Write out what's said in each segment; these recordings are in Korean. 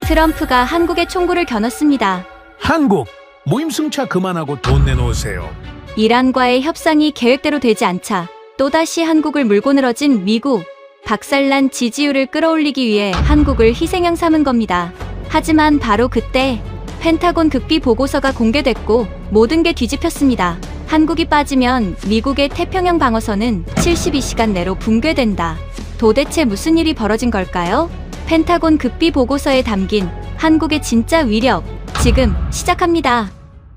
트럼프가 한국에 총구를 겨눴습니다. 한국 무임승차 그만하고 돈 내놓으세요. 이란과의 협상이 계획대로 되지 않자 또다시 한국을 물고 늘어진 미국. 박살난 지지율을 끌어올리기 위해 한국을 희생양 삼은 겁니다. 하지만 바로 그때 펜타곤 극비 보고서가 공개됐고 모든 게 뒤집혔습니다. 한국이 빠지면 미국의 태평양 방어선은 72시간 내로 붕괴된다. 도대체 무슨 일이 벌어진 걸까요? 펜타곤 극비 보고서에 담긴 한국의 진짜 위력, 지금 시작합니다.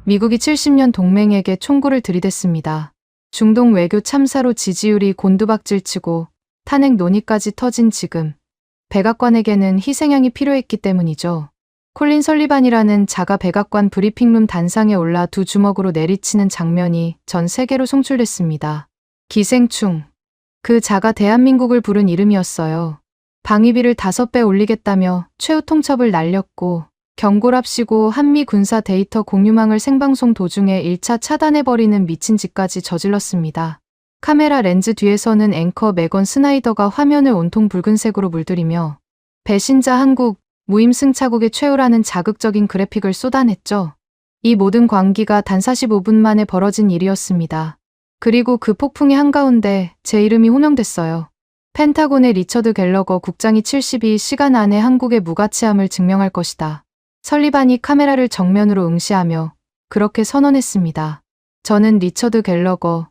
미국이 70년 동맹에게 총구를 들이댔습니다. 중동 외교 참사로 지지율이 곤두박질치고 탄핵 논의까지 터진 지금 백악관에게는 희생양이 필요했기 때문이죠. 콜린 설리반이라는 자가 백악관 브리핑룸 단상에 올라 두 주먹으로 내리치는 장면이 전 세계로 송출됐습니다. 기생충. 그 자가 대한민국을 부른 이름이었어요. 방위비를 5배 올리겠다며 최후 통첩을 날렸고 경고랍시고 한미 군사 데이터 공유망을 생방송 도중에 1차 차단해버리는 미친 짓까지 저질렀습니다. 카메라 렌즈 뒤에서는 앵커 메건 스나이더가 화면을 온통 붉은색으로 물들이며 배신자 한국, 무임승차국의 최후라는 자극적인 그래픽을 쏟아냈죠. 이 모든 광기가 단 45분 만에 벌어진 일이었습니다. 그리고 그 폭풍의 한가운데 제 이름이 호명됐어요. 펜타곤의 리처드 갤러거 국장이 72시간 안에 한국의 무가치함을 증명할 것이다. 설리반이 카메라를 정면으로 응시하며 그렇게 선언했습니다. 저는 리처드 갤러거,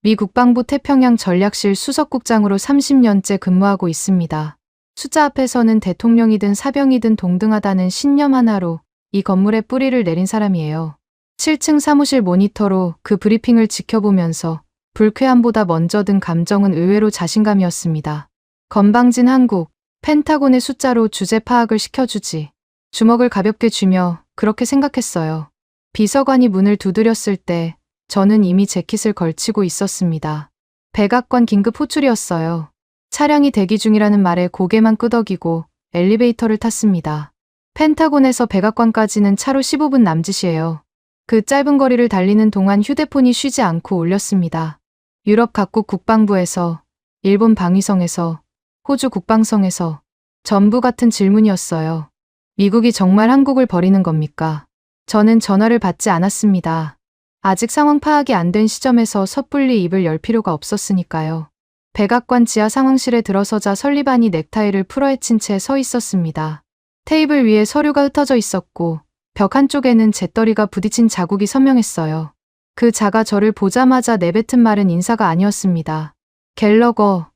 미 국방부 태평양 전략실 수석국장으로 30년째 근무하고 있습니다. 숫자 앞에서는 대통령이든 사병이든 동등하다는 신념 하나로 이 건물에 뿌리를 내린 사람이에요. 7층 사무실 모니터로 그 브리핑을 지켜보면서 불쾌함보다 먼저 든 감정은 의외로 자신감이었습니다. 건방진 한국, 펜타곤의 숫자로 주제 파악을 시켜주지. 주먹을 가볍게 쥐며 그렇게 생각했어요. 비서관이 문을 두드렸을 때 저는 이미 재킷을 걸치고 있었습니다. 백악관 긴급 호출이었어요. 차량이 대기 중이라는 말에 고개만 끄덕이고 엘리베이터를 탔습니다. 펜타곤에서 백악관까지는 차로 15분 남짓이에요. 그 짧은 거리를 달리는 동안 휴대폰이 쉬지 않고 울렸습니다. 유럽 각국 국방부에서, 일본 방위성에서, 호주 국방성에서 전부 같은 질문이었어요. 미국이 정말 한국을 버리는 겁니까? 저는 전화를 받지 않았습니다. 아직 상황 파악이 안 된 시점에서 섣불리 입을 열 필요가 없었으니까요. 백악관 지하 상황실에 들어서자 설리반이 넥타이를 풀어헤친 채 서 있었습니다. 테이블 위에 서류가 흩어져 있었고 벽 한쪽에는 재떨이가 부딪힌 자국이 선명했어요. 그 자가 저를 보자마자 내뱉은 말은 인사가 아니었습니다. 갤러거,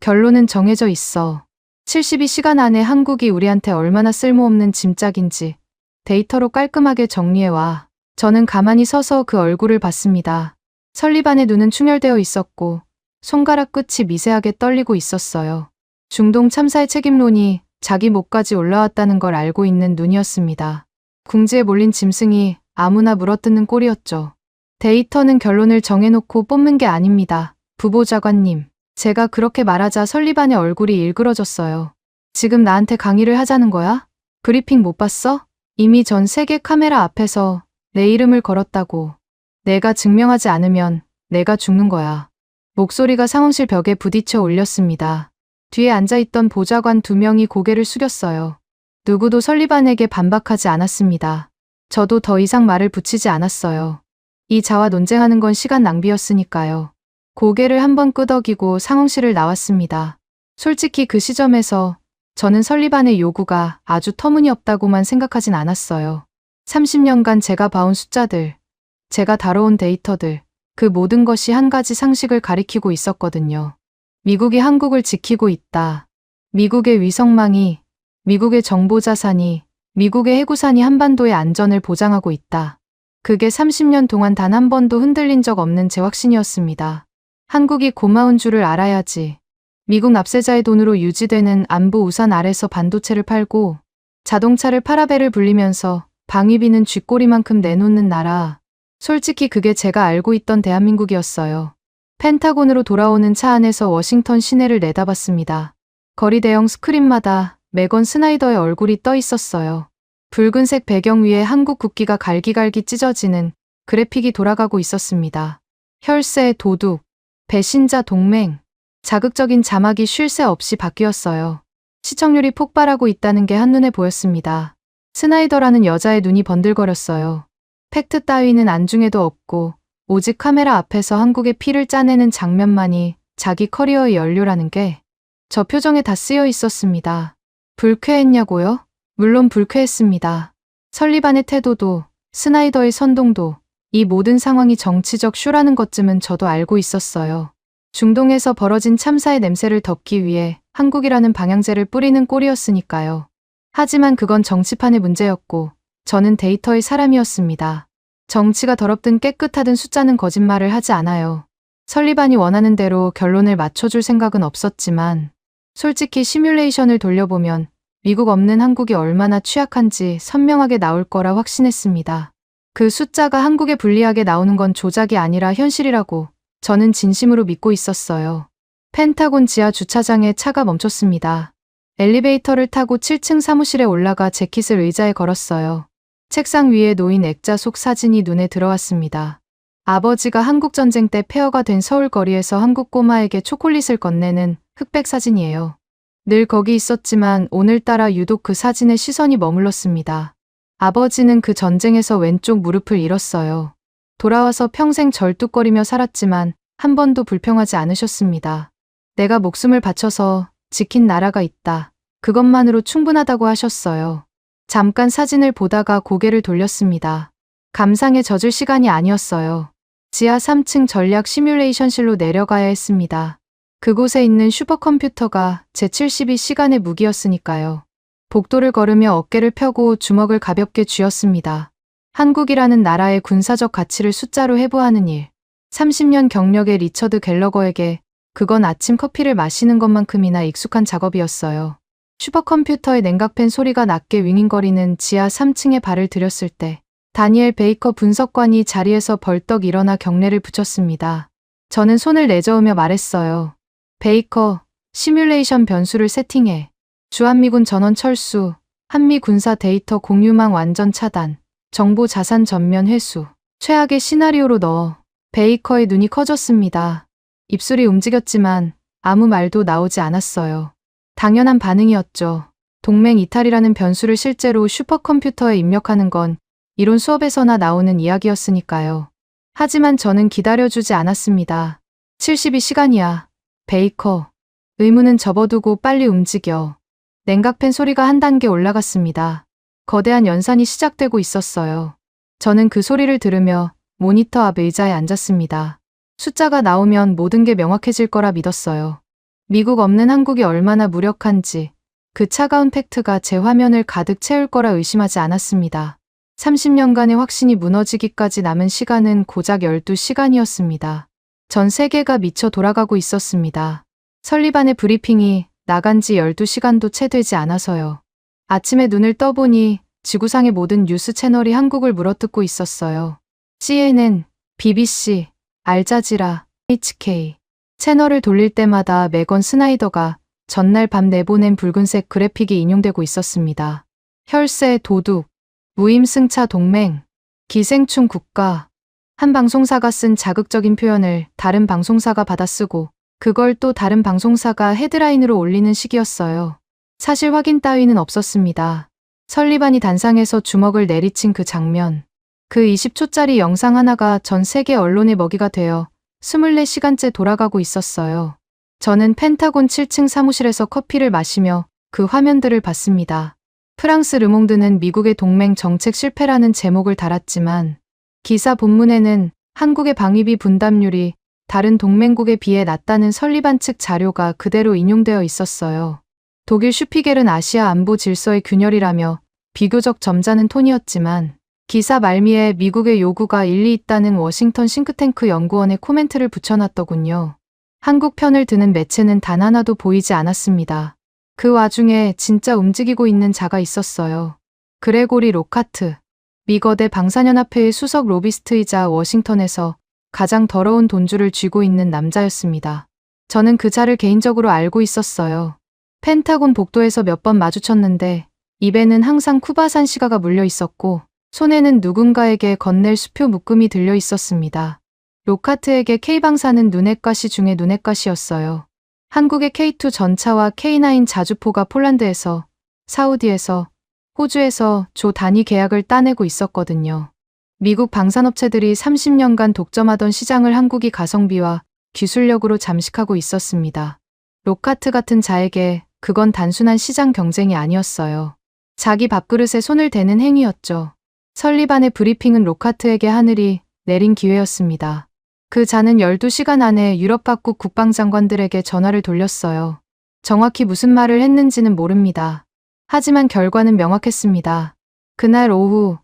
결론은 정해져 있어. 72시간 안에 한국이 우리한테 얼마나 쓸모없는 짐짝인지 데이터로 깔끔하게 정리해와. 저는 가만히 서서 그 얼굴을 봤습니다. 설리반의 눈은 충혈되어 있었고 손가락 끝이 미세하게 떨리고 있었어요. 중동 참사의 책임론이 자기 목까지 올라왔다는 걸 알고 있는 눈이었습니다. 궁지에 몰린 짐승이 아무나 물어뜯는 꼴이었죠. 데이터는 결론을 정해놓고 뽑는 게 아닙니다. 부보좌관님. 제가 그렇게 말하자 설리반의 얼굴이 일그러졌어요. 지금 나한테 강의를 하자는 거야? 브리핑 못 봤어? 이미 전 세계 카메라 앞에서 내 이름을 걸었다고. 내가 증명하지 않으면 내가 죽는 거야. 목소리가 상황실 벽에 부딪혀 울렸습니다. 뒤에 앉아있던 보좌관 2명이 고개를 숙였어요. 누구도 설리반에게 반박하지 않았습니다. 저도 더 이상 말을 붙이지 않았어요. 이 자와 논쟁하는 건 시간 낭비였으니까요. 고개를 한번 끄덕이고 상황실을 나왔습니다. 솔직히 그 시점에서 저는 설리반의 요구가 아주 터무니없다고만 생각하진 않았어요. 30년간 제가 봐온 숫자들, 제가 다뤄온 데이터들, 그 모든 것이 한 가지 상식을 가리키고 있었거든요. 미국이 한국을 지키고 있다. 미국의 위성망이, 미국의 정보자산이, 미국의 해구산이 한반도의 안전을 보장하고 있다. 그게 30년 동안 단 한 번도 흔들린 적 없는 제 확신이었습니다. 한국이 고마운 줄을 알아야지. 미국 납세자의 돈으로 유지되는 안보 우산 아래서 반도체를 팔고 자동차를 파라벨을 불리면서 방위비는 쥐꼬리만큼 내놓는 나라. 솔직히 그게 제가 알고 있던 대한민국이었어요. 펜타곤으로 돌아오는 차 안에서 워싱턴 시내를 내다봤습니다. 거리 대형 스크린마다 메건 스나이더의 얼굴이 떠 있었어요. 붉은색 배경 위에 한국 국기가 갈기갈기 찢어지는 그래픽이 돌아가고 있었습니다. 혈세, 도둑, 배신자, 동맹. 자극적인 자막이 쉴 새 없이 바뀌었어요. 시청률이 폭발하고 있다는 게 한눈에 보였습니다. 스나이더라는 여자의 눈이 번들거렸어요. 팩트 따위는 안중에도 없고 오직 카메라 앞에서 한국의 피를 짜내는 장면만이 자기 커리어의 연료라는 게 저 표정에 다 쓰여 있었습니다. 불쾌했냐고요? 물론 불쾌했습니다. 설리반의 태도도 스나이더의 선동도 이 모든 상황이 정치적 쇼라는 것쯤은 저도 알고 있었어요. 중동에서 벌어진 참사의 냄새를 덮기 위해 한국이라는 방향제를 뿌리는 꼴이었으니까요. 하지만 그건 정치판의 문제였고 저는 데이터의 사람이었습니다. 정치가 더럽든 깨끗하든 숫자는 거짓말을 하지 않아요. 설리반이 원하는 대로 결론을 맞춰줄 생각은 없었지만 솔직히 시뮬레이션을 돌려보면 미국 없는 한국이 얼마나 취약한지 선명하게 나올 거라 확신했습니다. 그 숫자가 한국에 불리하게 나오는 건 조작이 아니라 현실이라고 저는 진심으로 믿고 있었어요. 펜타곤 지하 주차장에 차가 멈췄습니다. 엘리베이터를 타고 7층 사무실에 올라가 재킷을 의자에 걸었어요. 책상 위에 놓인 액자 속 사진이 눈에 들어왔습니다. 아버지가 한국전쟁 때 폐허가 된 서울 거리에서 한국 꼬마에게 초콜릿을 건네는 흑백 사진이에요. 늘 거기 있었지만 오늘따라 유독 그 사진에 시선이 머물렀습니다. 아버지는 그 전쟁에서 왼쪽 무릎을 잃었어요. 돌아와서 평생 절뚝거리며 살았지만 한 번도 불평하지 않으셨습니다. 내가 목숨을 바쳐서 지킨 나라가 있다. 그것만으로 충분하다고 하셨어요. 잠깐 사진을 보다가 고개를 돌렸습니다. 감상에 젖을 시간이 아니었어요. 지하 3층 전략 시뮬레이션실로 내려가야 했습니다. 그곳에 있는 슈퍼컴퓨터가 제 72시간의 무기였으니까요. 복도를 걸으며 어깨를 펴고 주먹을 가볍게 쥐었습니다. 한국이라는 나라의 군사적 가치를 숫자로 해부하는 일. 30년 경력의 리처드 갤러거에게 그건 아침 커피를 마시는 것만큼이나 익숙한 작업이었어요. 슈퍼컴퓨터의 냉각팬 소리가 낮게 윙윙거리는 지하 3층에 발을 들였을 때 다니엘 베이커 분석관이 자리에서 벌떡 일어나 경례를 붙였습니다. 저는 손을 내저으며 말했어요. 베이커, 시뮬레이션 변수를 세팅해. 주한미군 전원 철수, 한미 군사 데이터 공유망 완전 차단, 정보 자산 전면 회수, 최악의 시나리오로 넣어. 베이커의 눈이 커졌습니다. 입술이 움직였지만 아무 말도 나오지 않았어요. 당연한 반응이었죠. 동맹 이탈이라는 변수를 실제로 슈퍼컴퓨터에 입력하는 건 이론 수업에서나 나오는 이야기였으니까요. 하지만 저는 기다려주지 않았습니다. 72시간이야. 베이커. 의무는 접어두고 빨리 움직여. 냉각팬 소리가 한 단계 올라갔습니다. 거대한 연산이 시작되고 있었어요. 저는 그 소리를 들으며 모니터 앞 의자에 앉았습니다. 숫자가 나오면 모든 게 명확해질 거라 믿었어요. 미국 없는 한국이 얼마나 무력한지 그 차가운 팩트가 제 화면을 가득 채울 거라 의심하지 않았습니다. 30년간의 확신이 무너지기까지 남은 시간은 고작 12시간이었습니다. 전 세계가 미쳐 돌아가고 있었습니다. 설리반의 브리핑이 나간 지 12시간도 채 되지 않아서요. 아침에 눈을 떠보니 지구상의 모든 뉴스 채널이 한국을 물어뜯고 있었어요. CNN, BBC, 알자지라, HK. 채널을 돌릴 때마다 메건 스나이더가 전날 밤 내보낸 붉은색 그래픽이 인용되고 있었습니다. 혈세, 도둑, 무임승차 동맹, 기생충 국가. 한 방송사가 쓴 자극적인 표현을 다른 방송사가 받아쓰고 그걸 또 다른 방송사가 헤드라인으로 올리는 식이었어요. 사실 확인 따위는 없었습니다. 설리반이 단상에서 주먹을 내리친 그 장면. 그 20초짜리 영상 하나가 전 세계 언론의 먹이가 되어 24시간째 돌아가고 있었어요. 저는 펜타곤 7층 사무실에서 커피를 마시며 그 화면들을 봤습니다. 프랑스 르몽드는 미국의 동맹 정책 실패라는 제목을 달았지만 기사 본문에는 한국의 방위비 분담률이 다른 동맹국에 비해 낮다는 설리반 측 자료가 그대로 인용되어 있었어요. 독일 슈피겔은 아시아 안보 질서의 균열이라며 비교적 점잖은 톤이었지만 기사 말미에 미국의 요구가 일리 있다는 워싱턴 싱크탱크 연구원의 코멘트를 붙여놨더군요. 한국 편을 드는 매체는 단 하나도 보이지 않았습니다. 그 와중에 진짜 움직이고 있는 자가 있었어요. 그레고리 로카트. 미거대 방사연합회의 수석 로비스트이자 워싱턴에서 가장 더러운 돈줄을 쥐고 있는 남자였습니다. 저는 그 자를 개인적으로 알고 있었어요. 펜타곤 복도에서 몇 번 마주쳤는데 입에는 항상 쿠바산 시가가 물려 있었고 손에는 누군가에게 건넬 수표 묶음이 들려 있었습니다. 로카트에게 K방사는 눈엣가시 중에 눈엣가시였어요. 한국의 K2 전차와 K9 자주포가 폴란드에서, 사우디에서, 호주에서 조 단위 계약을 따내고 있었거든요. 미국 방산업체들이 30년간 독점하던 시장을 한국이 가성비와 기술력으로 잠식하고 있었습니다. 로카트 같은 자에게 그건 단순한 시장 경쟁이 아니었어요. 자기 밥그릇에 손을 대는 행위였죠. 설리반의 브리핑은 로카트에게 하늘이 내린 기회였습니다. 그 자는 12시간 안에 유럽 각국 국방장관들에게 전화를 돌렸어요. 정확히 무슨 말을 했는지는 모릅니다. 하지만 결과는 명확했습니다. 그날 오후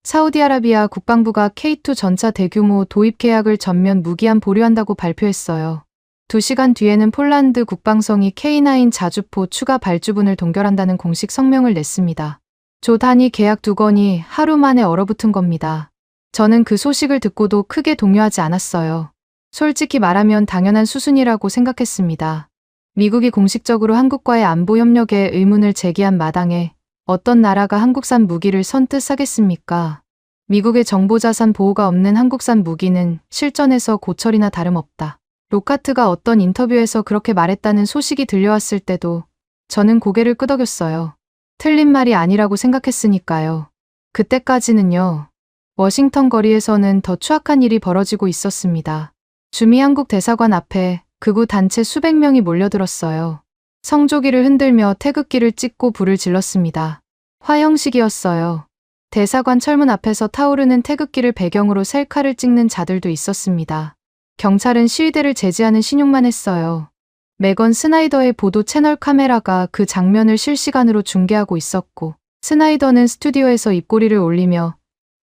사우디아라비아 국방부가 K2 전차 대규모 도입 계약을 전면 무기한 보류한다고 발표했어요. 2시간 뒤에는 폴란드 국방성이 K9 자주포 추가 발주분을 동결한다는 공식 성명을 냈습니다. 조 단위 계약 2건이 하루 만에 얼어붙은 겁니다. 저는 그 소식을 듣고도 크게 동요하지 않았어요. 솔직히 말하면 당연한 수순이라고 생각했습니다. 미국이 공식적으로 한국과의 안보 협력에 의문을 제기한 마당에 어떤 나라가 한국산 무기를 선뜻 사겠습니까? 미국의 정보자산 보호가 없는 한국산 무기는 실전에서 고철이나 다름없다. 로카트가 어떤 인터뷰에서 그렇게 말했다는 소식이 들려왔을 때도 저는 고개를 끄덕였어요. 틀린 말이 아니라고 생각했으니까요. 그때까지는요. 워싱턴 거리에서는 더 추악한 일이 벌어지고 있었습니다. 주미 한국 대사관 앞에 극우 단체 수백 명이 몰려들었어요. 성조기를 흔들며 태극기를 찍고 불을 질렀습니다. 화형식이었어요. 대사관 철문 앞에서 타오르는 태극기를 배경으로 셀카를 찍는 자들도 있었습니다. 경찰은 시위대를 제지하는 신용만 했어요. 메건 스나이더의 보도 채널 카메라가 그 장면을 실시간으로 중계하고 있었고, 스나이더는 스튜디오에서 입꼬리를 올리며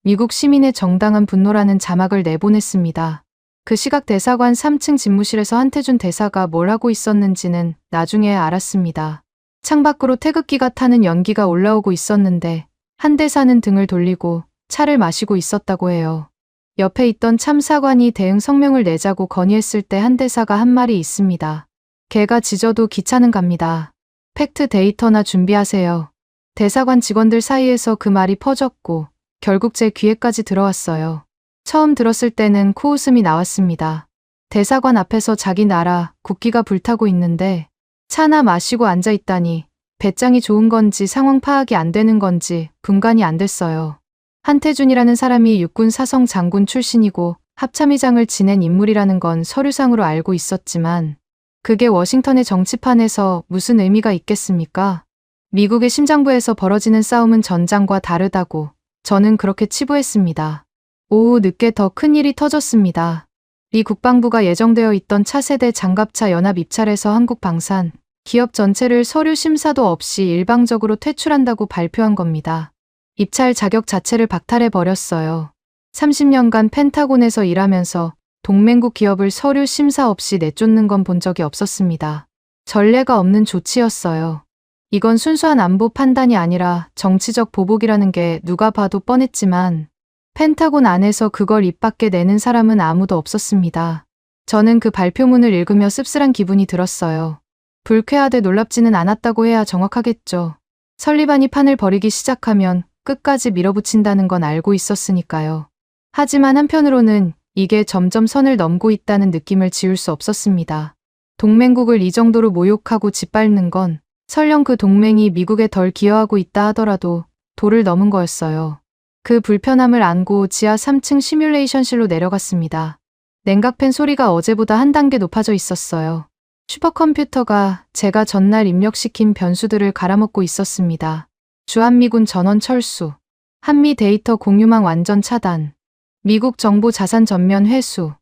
미국 시민의 정당한 분노라는 자막을 내보냈습니다. 그 시각 대사관 3층 집무실에서 한태준 대사가 뭘 하고 있었는지는 나중에 알았습니다. 창밖으로 태극기가 타는 연기가 올라오고 있었는데 한 대사는 등을 돌리고 차를 마시고 있었다고 해요. 옆에 있던 참사관이 대응 성명을 내자고 건의했을 때 한 대사가 한 말이 있습니다. 개가 짖어도 기차는 갑니다. 팩트 데이터나 준비하세요. 대사관 직원들 사이에서 그 말이 퍼졌고 결국 제 귀에까지 들어왔어요. 처음 들었을 때는 코웃음이 나왔습니다. 대사관 앞에서 자기 나라 국기가 불타고 있는데 차나 마시고 앉아있다니 배짱이 좋은 건지 상황 파악이 안 되는 건지 분간이 안 됐어요. 한태준이라는 사람이 육군 사성 장군 출신이고 합참의장을 지낸 인물이라는 건 서류상으로 알고 있었지만 그게 워싱턴의 정치판에서 무슨 의미가 있겠습니까? 미국의 심장부에서 벌어지는 싸움은 전장과 다르다고 저는 그렇게 치부했습니다. 오후 늦게 더 큰 일이 터졌습니다. 미 국방부가 예정되어 있던 차세대 장갑차 연합 입찰에서 한국 방산, 기업 전체를 서류 심사도 없이 일방적으로 퇴출한다고 발표한 겁니다. 입찰 자격 자체를 박탈해버렸어요. 30년간 펜타곤에서 일하면서 동맹국 기업을 서류 심사 없이 내쫓는 건 본 적이 없었습니다. 전례가 없는 조치였어요. 이건 순수한 안보 판단이 아니라 정치적 보복이라는 게 누가 봐도 뻔했지만 펜타곤 안에서 그걸 입 밖에 내는 사람은 아무도 없었습니다. 저는 그 발표문을 읽으며 씁쓸한 기분이 들었어요. 불쾌하되 놀랍지는 않았다고 해야 정확하겠죠. 설리반이 판을 벌이기 시작하면 끝까지 밀어붙인다는 건 알고 있었으니까요. 하지만 한편으로는 이게 점점 선을 넘고 있다는 느낌을 지울 수 없었습니다. 동맹국을 이 정도로 모욕하고 짓밟는 건 설령 그 동맹이 미국에 덜 기여하고 있다 하더라도 도를 넘은 거였어요. 그 불편함을 안고 지하 3층 시뮬레이션실로 내려갔습니다. 냉각팬 소리가 어제보다 한 단계 높아져 있었어요. 슈퍼컴퓨터가 제가 전날 입력시킨 변수들을 갈아먹고 있었습니다. 주한미군 전원 철수, 한미 데이터 공유망 완전 차단, 미국 정보 자산 전면 회수,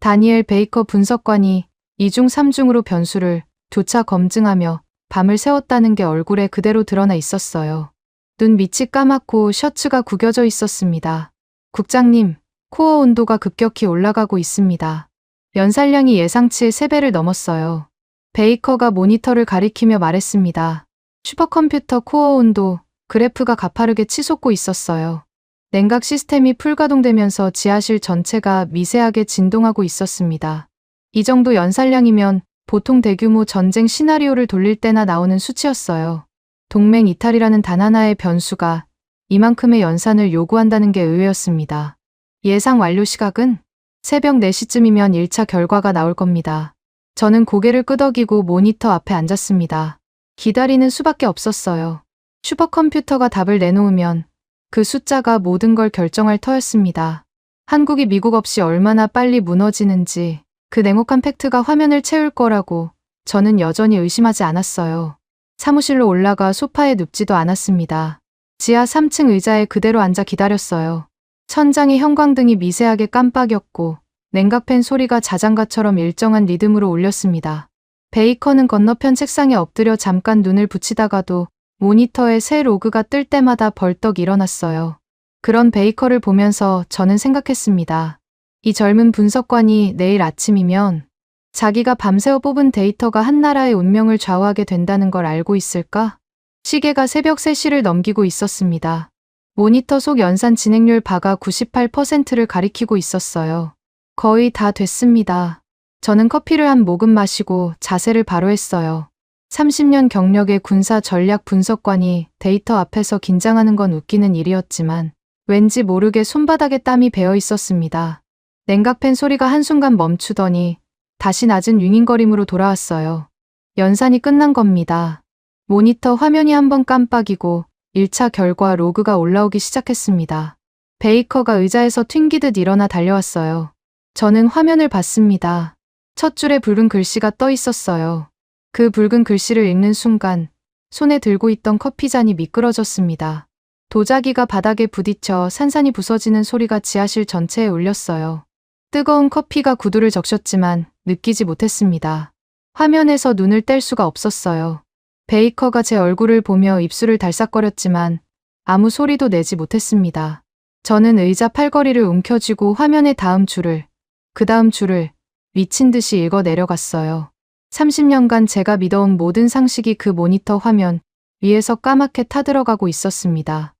다니엘 베이커 분석관이 2중 3중으로 변수를 교차 검증하며 밤을 새웠다는 게 얼굴에 그대로 드러나 있었어요. 눈 밑이 까맣고 셔츠가 구겨져 있었습니다. 국장님, 코어 온도가 급격히 올라가고 있습니다. 연산량이 예상치의 3배를 넘었어요. 베이커가 모니터를 가리키며 말했습니다. 슈퍼컴퓨터 코어 온도 그래프가 가파르게 치솟고 있었어요. 냉각 시스템이 풀가동되면서 지하실 전체가 미세하게 진동하고 있었습니다. 이 정도 연산량이면 보통 대규모 전쟁 시나리오를 돌릴 때나 나오는 수치였어요. 동맹 이탈이라는 단 하나의 변수가 이만큼의 연산을 요구한다는 게 의외였습니다. 예상 완료 시각은 새벽 4시쯤이면 1차 결과가 나올 겁니다. 저는 고개를 끄덕이고 모니터 앞에 앉았습니다. 기다리는 수밖에 없었어요. 슈퍼컴퓨터가 답을 내놓으면 그 숫자가 모든 걸 결정할 터였습니다. 한국이 미국 없이 얼마나 빨리 무너지는지 그 냉혹한 팩트가 화면을 채울 거라고 저는 여전히 의심하지 않았어요. 사무실로 올라가 소파에 눕지도 않았습니다. 지하 3층 의자에 그대로 앉아 기다렸어요. 천장에 형광등이 미세하게 깜빡였고 냉각팬 소리가 자장가처럼 일정한 리듬으로 울렸습니다. 베이커는 건너편 책상에 엎드려 잠깐 눈을 붙이다가도 모니터에 새 로그가 뜰 때마다 벌떡 일어났어요. 그런 베이커를 보면서 저는 생각했습니다. 이 젊은 분석관이 내일 아침이면 자기가 밤새워 뽑은 데이터가 한 나라의 운명을 좌우하게 된다는 걸 알고 있을까? 시계가 새벽 3시를 넘기고 있었습니다. 모니터 속 연산 진행률 바가 98%를 가리키고 있었어요. 거의 다 됐습니다. 저는 커피를 한 모금 마시고 자세를 바로 했어요. 30년 경력의 군사 전략 분석관이 데이터 앞에서 긴장하는 건 웃기는 일이었지만 왠지 모르게 손바닥에 땀이 배어 있었습니다. 냉각팬 소리가 한순간 멈추더니 다시 낮은 윙윙거림으로 돌아왔어요. 연산이 끝난 겁니다. 모니터 화면이 한번 깜빡이고 1차 결과 로그가 올라오기 시작했습니다. 베이커가 의자에서 튕기듯 일어나 달려왔어요. 저는 화면을 봤습니다. 첫 줄에 붉은 글씨가 떠 있었어요. 그 붉은 글씨를 읽는 순간 손에 들고 있던 커피잔이 미끄러졌습니다. 도자기가 바닥에 부딪혀 산산이 부서지는 소리가 지하실 전체에 울렸어요. 뜨거운 커피가 구두를 적셨지만 느끼지 못했습니다. 화면에서 눈을 뗄 수가 없었어요. 베이커가 제 얼굴을 보며 입술을 달싹거렸지만 아무 소리도 내지 못했습니다. 저는 의자 팔걸이를 움켜쥐고 화면의 다음 줄을, 그 다음 줄을 미친 듯이 읽어 내려갔어요. 30년간 제가 믿어온 모든 상식이 그 모니터 화면 위에서 까맣게 타들어가고 있었습니다.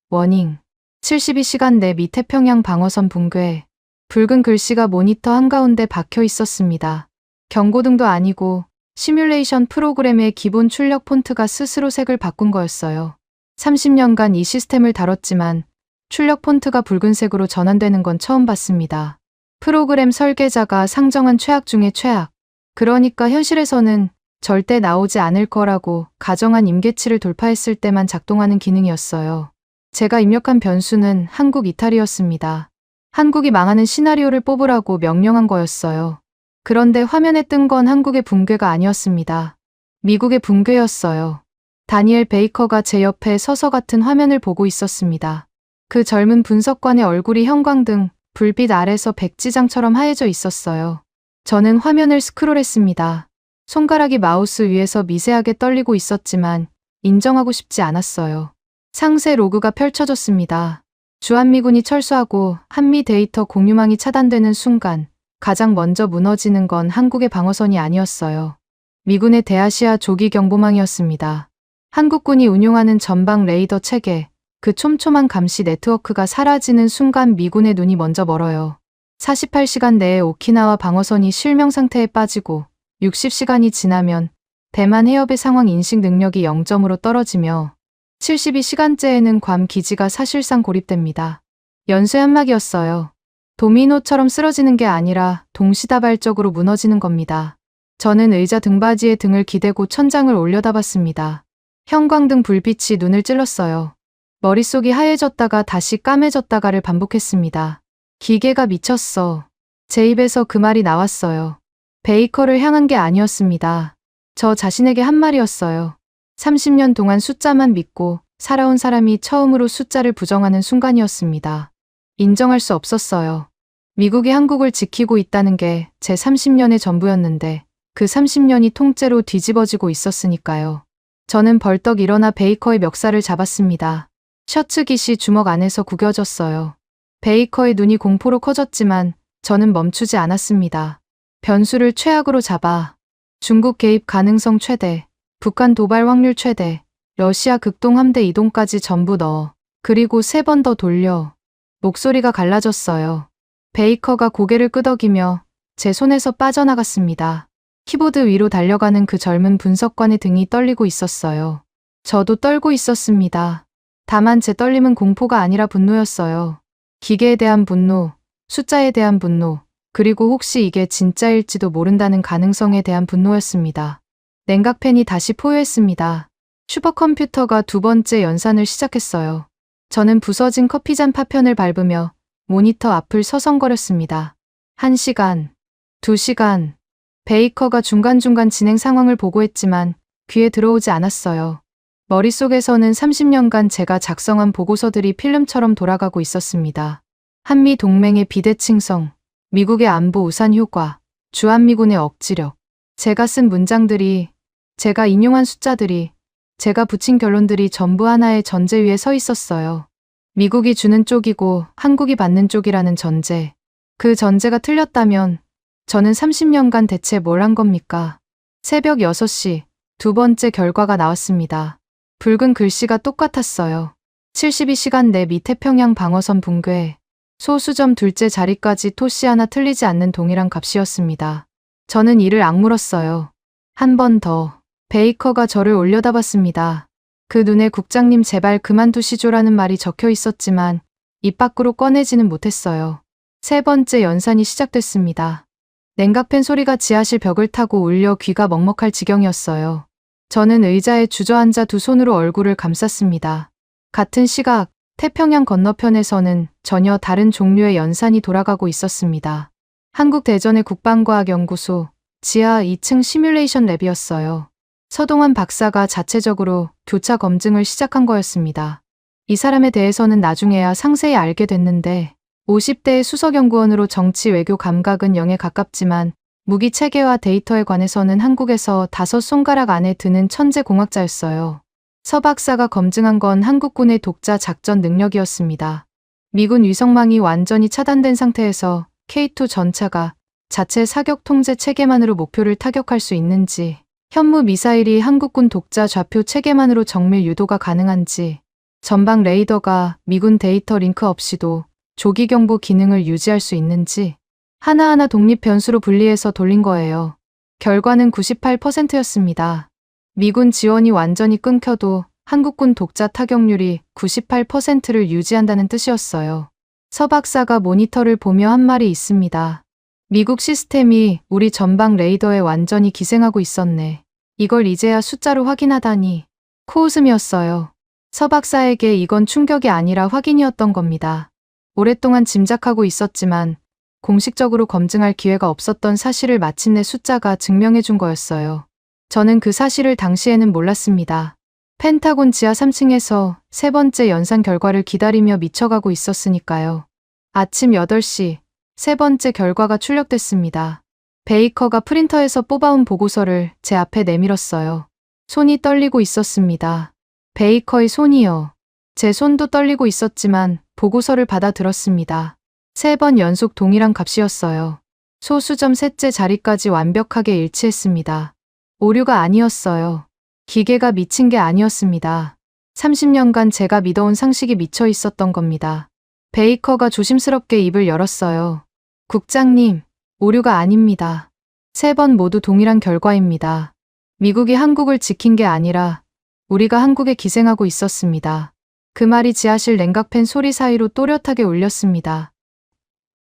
워닝. 72시간 내 미태평양 방어선 붕괴. 붉은 글씨가 모니터 한가운데 박혀 있었습니다. 경고등도 아니고 시뮬레이션 프로그램의 기본 출력 폰트가 스스로 색을 바꾼 거였어요. 30년간 이 시스템을 다뤘지만 출력 폰트가 붉은색으로 전환되는 건 처음 봤습니다. 프로그램 설계자가 상정한 최악 중의 최악. 그러니까 현실에서는 절대 나오지 않을 거라고 가정한 임계치를 돌파했을 때만 작동하는 기능이었어요. 제가 입력한 변수는 한국 이탈이었습니다. 한국이 망하는 시나리오를 뽑으라고 명령한 거였어요. 그런데 화면에 뜬 건 한국의 붕괴가 아니었습니다. 미국의 붕괴였어요. 다니엘 베이커가 제 옆에 서서 같은 화면을 보고 있었습니다. 그 젊은 분석관의 얼굴이 형광등, 불빛 아래서 백지장처럼 하얘져 있었어요. 저는 화면을 스크롤했습니다. 손가락이 마우스 위에서 미세하게 떨리고 있었지만 인정하고 싶지 않았어요. 상세 로그가 펼쳐졌습니다. 주한미군이 철수하고 한미 데이터 공유망이 차단되는 순간 가장 먼저 무너지는 건 한국의 방어선이 아니었어요. 미군의 대아시아 조기 경보망이었습니다. 한국군이 운용하는 전방 레이더 체계, 그 촘촘한 감시 네트워크가 사라지는 순간 미군의 눈이 먼저 멀어요. 48시간 내에 오키나와 방어선이 실명 상태에 빠지고 60시간이 지나면 대만 해협의 상황 인식 능력이 0점으로 떨어지며 72시간째에는 괌 기지가 사실상 고립됩니다. 연쇄 한막이었어요. 도미노처럼 쓰러지는 게 아니라 동시다발적으로 무너지는 겁니다. 저는 의자 등받이에 등을 기대고 천장을 올려다봤습니다. 형광등 불빛이 눈을 찔렀어요. 머릿속이 하얘졌다가 다시 까매졌다가를 반복했습니다. 기계가 미쳤어. 제 입에서 그 말이 나왔어요. 베이커를 향한 게 아니었습니다. 저 자신에게 한 말이었어요. 30년 동안 숫자만 믿고 살아온 사람이 처음으로 숫자를 부정하는 순간이었습니다. 인정할 수 없었어요. 미국이 한국을 지키고 있다는 게 제 30년의 전부였는데 그 30년이 통째로 뒤집어지고 있었으니까요. 저는 벌떡 일어나 베이커의 멱살을 잡았습니다. 셔츠 깃이 주먹 안에서 구겨졌어요. 베이커의 눈이 공포로 커졌지만 저는 멈추지 않았습니다. 변수를 최악으로 잡아. 중국 개입 가능성 최대, 북한 도발 확률 최대, 러시아 극동 함대 이동까지 전부 넣어. 그리고 3번 더 돌려. 목소리가 갈라졌어요. 베이커가 고개를 끄덕이며 제 손에서 빠져나갔습니다. 키보드 위로 달려가는 그 젊은 분석관의 등이 떨리고 있었어요. 저도 떨고 있었습니다. 다만 제 떨림은 공포가 아니라 분노였어요. 기계에 대한 분노, 숫자에 대한 분노, 그리고 혹시 이게 진짜일지도 모른다는 가능성에 대한 분노였습니다. 냉각팬이 다시 포효했습니다. 슈퍼컴퓨터가 두 번째 연산을 시작했어요. 저는 부서진 커피잔 파편을 밟으며 모니터 앞을 서성거렸습니다. 1시간, 2시간. 베이커가 중간중간 진행 상황을 보고했지만 귀에 들어오지 않았어요. 머릿속에서는 30년간 제가 작성한 보고서들이 필름처럼 돌아가고 있었습니다. 한미 동맹의 비대칭성, 미국의 안보 우산 효과, 주한미군의 억지력. 제가 쓴 문장들이, 제가 인용한 숫자들이, 제가 붙인 결론들이 전부 하나의 전제 위에 서 있었어요. 미국이 주는 쪽이고 한국이 받는 쪽이라는 전제. 그 전제가 틀렸다면 저는 30년간 대체 뭘 한 겁니까? 새벽 6시 두 번째 결과가 나왔습니다. 붉은 글씨가 똑같았어요. 72시간 내 미태평양 방어선 붕괴. 소수점 둘째 자리까지 토시 하나 틀리지 않는 동일한 값이었습니다. 저는 이를 악물었어요. 한 번 더. 베이커가 저를 올려다봤습니다. 그 눈에 국장님 제발 그만두시죠라는 말이 적혀 있었지만 입 밖으로 꺼내지는 못했어요. 세 번째 연산이 시작됐습니다. 냉각팬 소리가 지하실 벽을 타고 울려 귀가 먹먹할 지경이었어요. 저는 의자에 주저앉아 두 손으로 얼굴을 감쌌습니다. 같은 시각, 태평양 건너편에서는 전혀 다른 종류의 연산이 돌아가고 있었습니다. 한국대전의 국방과학연구소 지하 2층 시뮬레이션 랩이었어요. 서동환 박사가 자체적으로 교차 검증을 시작한 거였습니다. 이 사람에 대해서는 나중에야 상세히 알게 됐는데 50대의 수석연구원으로 정치 외교 감각은 0에 가깝지만 무기 체계와 데이터에 관해서는 한국에서 5손가락 안에 드는 천재 공학자였어요. 서 박사가 검증한 건 한국군의 독자 작전 능력이었습니다. 미군 위성망이 완전히 차단된 상태에서 K2 전차가 자체 사격 통제 체계만으로 목표를 타격할 수 있는지, 현무 미사일이 한국군 독자 좌표 체계만으로 정밀 유도가 가능한지, 전방 레이더가 미군 데이터 링크 없이도 조기 경보 기능을 유지할 수 있는지 하나하나 독립 변수로 분리해서 돌린 거예요. 결과는 98%였습니다. 미군 지원이 완전히 끊겨도 한국군 독자 타격률이 98%를 유지한다는 뜻이었어요. 서 박사가 모니터를 보며 한 말이 있습니다. 미국 시스템이 우리 전방 레이더에 완전히 기생하고 있었네. 이걸 이제야 숫자로 확인하다니. 코웃음이었어요. 서 박사에게 이건 충격이 아니라 확인이었던 겁니다. 오랫동안 짐작하고 있었지만 공식적으로 검증할 기회가 없었던 사실을 마침내 숫자가 증명해 준 거였어요. 저는 그 사실을 당시에는 몰랐습니다. 펜타곤 지하 3층에서 세 번째 연산 결과를 기다리며 미쳐가고 있었으니까요. 아침 8시 세 번째 결과가 출력됐습니다. 베이커가 프린터에서 뽑아온 보고서를 제 앞에 내밀었어요. 손이 떨리고 있었습니다. 베이커의 손이요. 제 손도 떨리고 있었지만 보고서를 받아들었습니다. 3번 연속 동일한 값이었어요. 소수점 셋째 자리까지 완벽하게 일치했습니다. 오류가 아니었어요. 기계가 미친 게 아니었습니다. 30년간 제가 믿어온 상식이 미쳐 있었던 겁니다. 베이커가 조심스럽게 입을 열었어요. 국장님, 오류가 아닙니다. 3번 모두 동일한 결과입니다. 미국이 한국을 지킨 게 아니라 우리가 한국에 기생하고 있었습니다. 그 말이 지하실 냉각팬 소리 사이로 또렷하게 울렸습니다.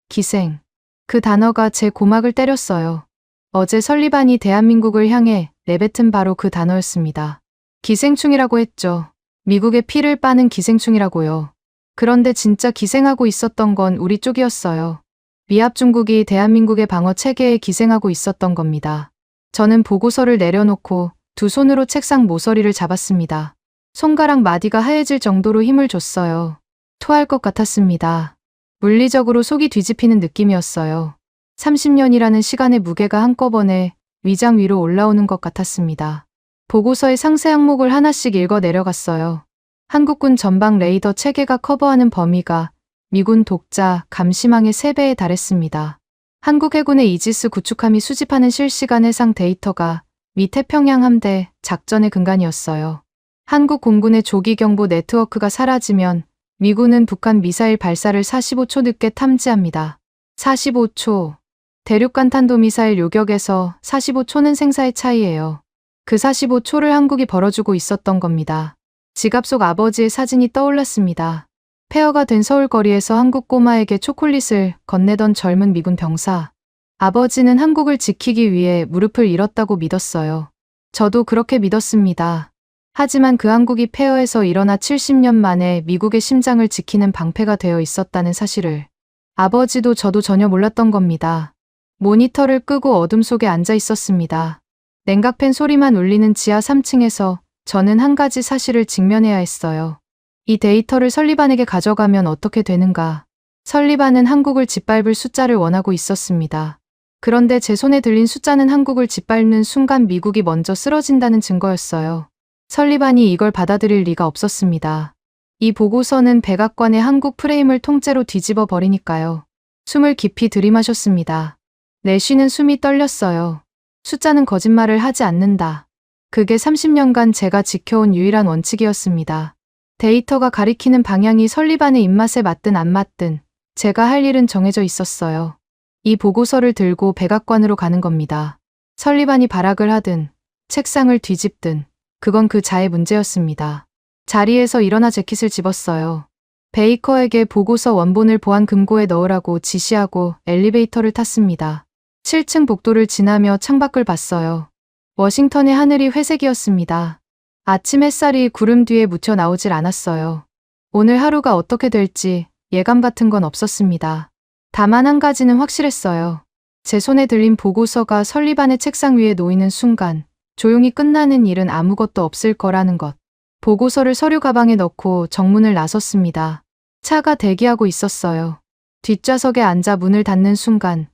기생. 그 단어가 제 고막을 때렸어요. 어제 설리반이 대한민국을 향해 내뱉은 바로 그 단어였습니다. 기생충이라고 했죠. 미국의 피를 빠는 기생충이라고요. 그런데 진짜 기생하고 있었던 건 우리 쪽이었어요. 미합 중국이 대한민국의 방어 체계에 기생하고 있었던 겁니다. 저는 보고서를 내려놓고 두 손으로 책상 모서리를 잡았습니다. 손가락 마디가 하얘질 정도로 힘을 줬어요. 토할 것 같았습니다. 물리적으로 속이 뒤집히는 느낌이었어요. 30년이라는 시간의 무게가 한꺼번에 위장 위로 올라오는 것 같았습니다. 보고서의 상세 항목을 하나씩 읽어 내려갔어요. 한국군 전방 레이더 체계가 커버하는 범위가 미군 독자 감시망의 3배에 달했습니다. 한국 해군의 이지스 구축함이 수집하는 실시간 해상 데이터가 미 태평양 함대 작전의 근간이었어요. 한국 공군의 조기 경보 네트워크가 사라지면 미군은 북한 미사일 발사를 45초 늦게 탐지합니다. 45초. 대륙간 탄도미사일 요격에서 45초는 생사의 차이예요. 그 45초를 한국이 벌어주고 있었던 겁니다. 지갑 속 아버지의 사진이 떠올랐습니다. 폐허가 된 서울 거리에서 한국 꼬마에게 초콜릿을 건네던 젊은 미군 병사. 아버지는 한국을 지키기 위해 무릎을 잃었다고 믿었어요. 저도 그렇게 믿었습니다. 하지만 그 한국이 폐허에서 일어나 70년 만에 미국의 심장을 지키는 방패가 되어 있었다는 사실을 아버지도 저도 전혀 몰랐던 겁니다. 모니터를 끄고 어둠 속에 앉아 있었습니다. 냉각팬 소리만 울리는 지하 3층에서 저는 한 가지 사실을 직면해야 했어요. 이 데이터를 설리반에게 가져가면 어떻게 되는가. 설리반은 한국을 짓밟을 숫자를 원하고 있었습니다. 그런데 제 손에 들린 숫자는 한국을 짓밟는 순간 미국이 먼저 쓰러진다는 증거였어요. 설리반이 이걸 받아들일 리가 없었습니다. 이 보고서는 백악관의 한국 프레임을 통째로 뒤집어 버리니까요. 숨을 깊이 들이마셨습니다. 내쉬는 숨이 떨렸어요. 숫자는 거짓말을 하지 않는다. 그게 30년간 제가 지켜온 유일한 원칙이었습니다. 데이터가 가리키는 방향이 설리반의 입맛에 맞든 안 맞든 제가 할 일은 정해져 있었어요. 이 보고서를 들고 백악관으로 가는 겁니다. 설리반이 발악을 하든 책상을 뒤집든 그건 그 자의 문제였습니다. 자리에서 일어나 재킷을 집었어요. 베이커에게 보고서 원본을 보안 금고에 넣으라고 지시하고 엘리베이터를 탔습니다. 7층 복도를 지나며 창밖을 봤어요. 워싱턴의 하늘이 회색이었습니다. 아침 햇살이 구름 뒤에 묻혀 나오질 않았어요. 오늘 하루가 어떻게 될지 예감 같은 건 없었습니다. 다만 한 가지는 확실했어요. 제 손에 들린 보고서가 설리반의 책상 위에 놓이는 순간 조용히 끝나는 일은 아무것도 없을 거라는 것. 보고서를 서류 가방에 넣고 정문을 나섰습니다. 차가 대기하고 있었어요. 뒷좌석에 앉아 문을 닫는 순간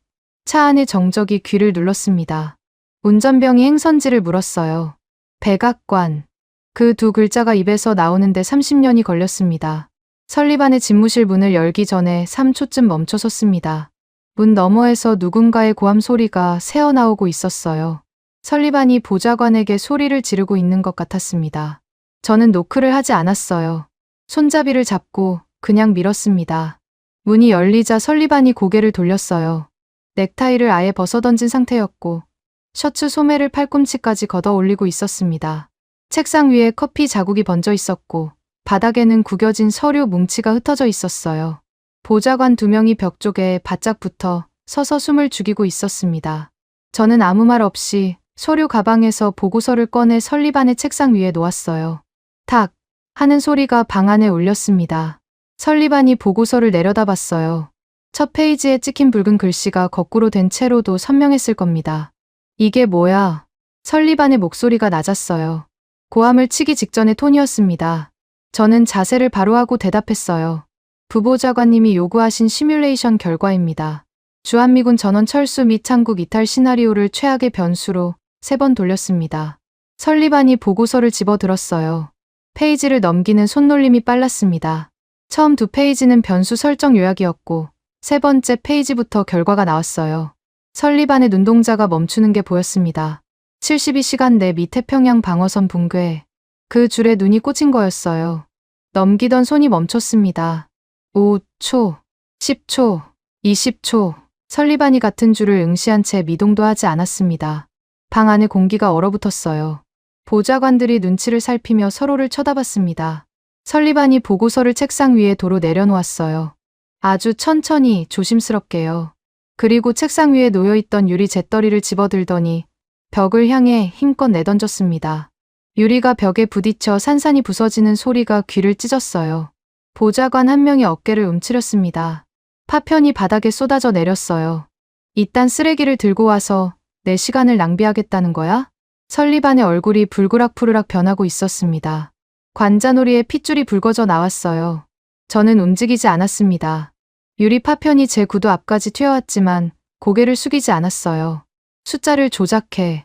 차 안의 정적이 귀를 눌렀습니다. 운전병이 행선지를 물었어요. 백악관. 그 두 글자가 입에서 나오는데 30년이 걸렸습니다. 설리반의 집무실 문을 열기 전에 3초쯤 멈춰 섰습니다. 문 너머에서 누군가의 고함 소리가 새어나오고 있었어요. 설리반이 보좌관에게 소리를 지르고 있는 것 같았습니다. 저는 노크를 하지 않았어요. 손잡이를 잡고 그냥 밀었습니다. 문이 열리자 설리반이 고개를 돌렸어요. 넥타이를 아예 벗어던진 상태였고 셔츠 소매를 팔꿈치까지 걷어 올리고 있었습니다. 책상 위에 커피 자국이 번져 있었고 바닥에는 구겨진 서류 뭉치가 흩어져 있었어요. 보좌관 2명이 벽 쪽에 바짝 붙어 서서 숨을 죽이고 있었습니다. 저는 아무 말 없이 서류 가방에서 보고서를 꺼내 설리반의 책상 위에 놓았어요. 탁 하는 소리가 방 안에 울렸습니다. 설리반이 보고서를 내려다봤어요. 첫 페이지에 찍힌 붉은 글씨가 거꾸로 된 채로도 선명했을 겁니다. 이게 뭐야? 설리반의 목소리가 낮았어요. 고함을 치기 직전의 톤이었습니다. 저는 자세를 바로 하고 대답했어요. 부보좌관님이 요구하신 시뮬레이션 결과입니다. 주한미군 전원 철수 및 창국 이탈 시나리오를 최악의 변수로 3번 돌렸습니다. 설리반이 보고서를 집어들었어요. 페이지를 넘기는 손놀림이 빨랐습니다. 처음 2페이지는 변수 설정 요약이었고 3번째 페이지부터 결과가 나왔어요. 설리반의 눈동자가 멈추는 게 보였습니다. 72시간 내 미태평양 방어선 붕괴. 그 줄에 눈이 꽂힌 거였어요. 넘기던 손이 멈췄습니다. 5초, 10초, 20초. 설리반이 같은 줄을 응시한 채 미동도 하지 않았습니다. 방 안에 공기가 얼어붙었어요. 보좌관들이 눈치를 살피며 서로를 쳐다봤습니다. 설리반이 보고서를 책상 위에 도로 내려놓았어요. 아주 천천히 조심스럽게요. 그리고 책상 위에 놓여있던 유리 잿더리를 집어들더니 벽을 향해 힘껏 내던졌습니다. 유리가 벽에 부딪혀 산산이 부서지는 소리가 귀를 찢었어요. 보좌관 한 명이 어깨를 움츠렸습니다. 파편이 바닥에 쏟아져 내렸어요. 이딴 쓰레기를 들고 와서 내 시간을 낭비하겠다는 거야? 설리반의 얼굴이 불그락푸르락 변하고 있었습니다. 관자놀이에 핏줄이 붉어져 나왔어요. 저는 움직이지 않았습니다. 유리 파편이 제 구두 앞까지 튀어왔지만 고개를 숙이지 않았어요. 숫자를 조작해.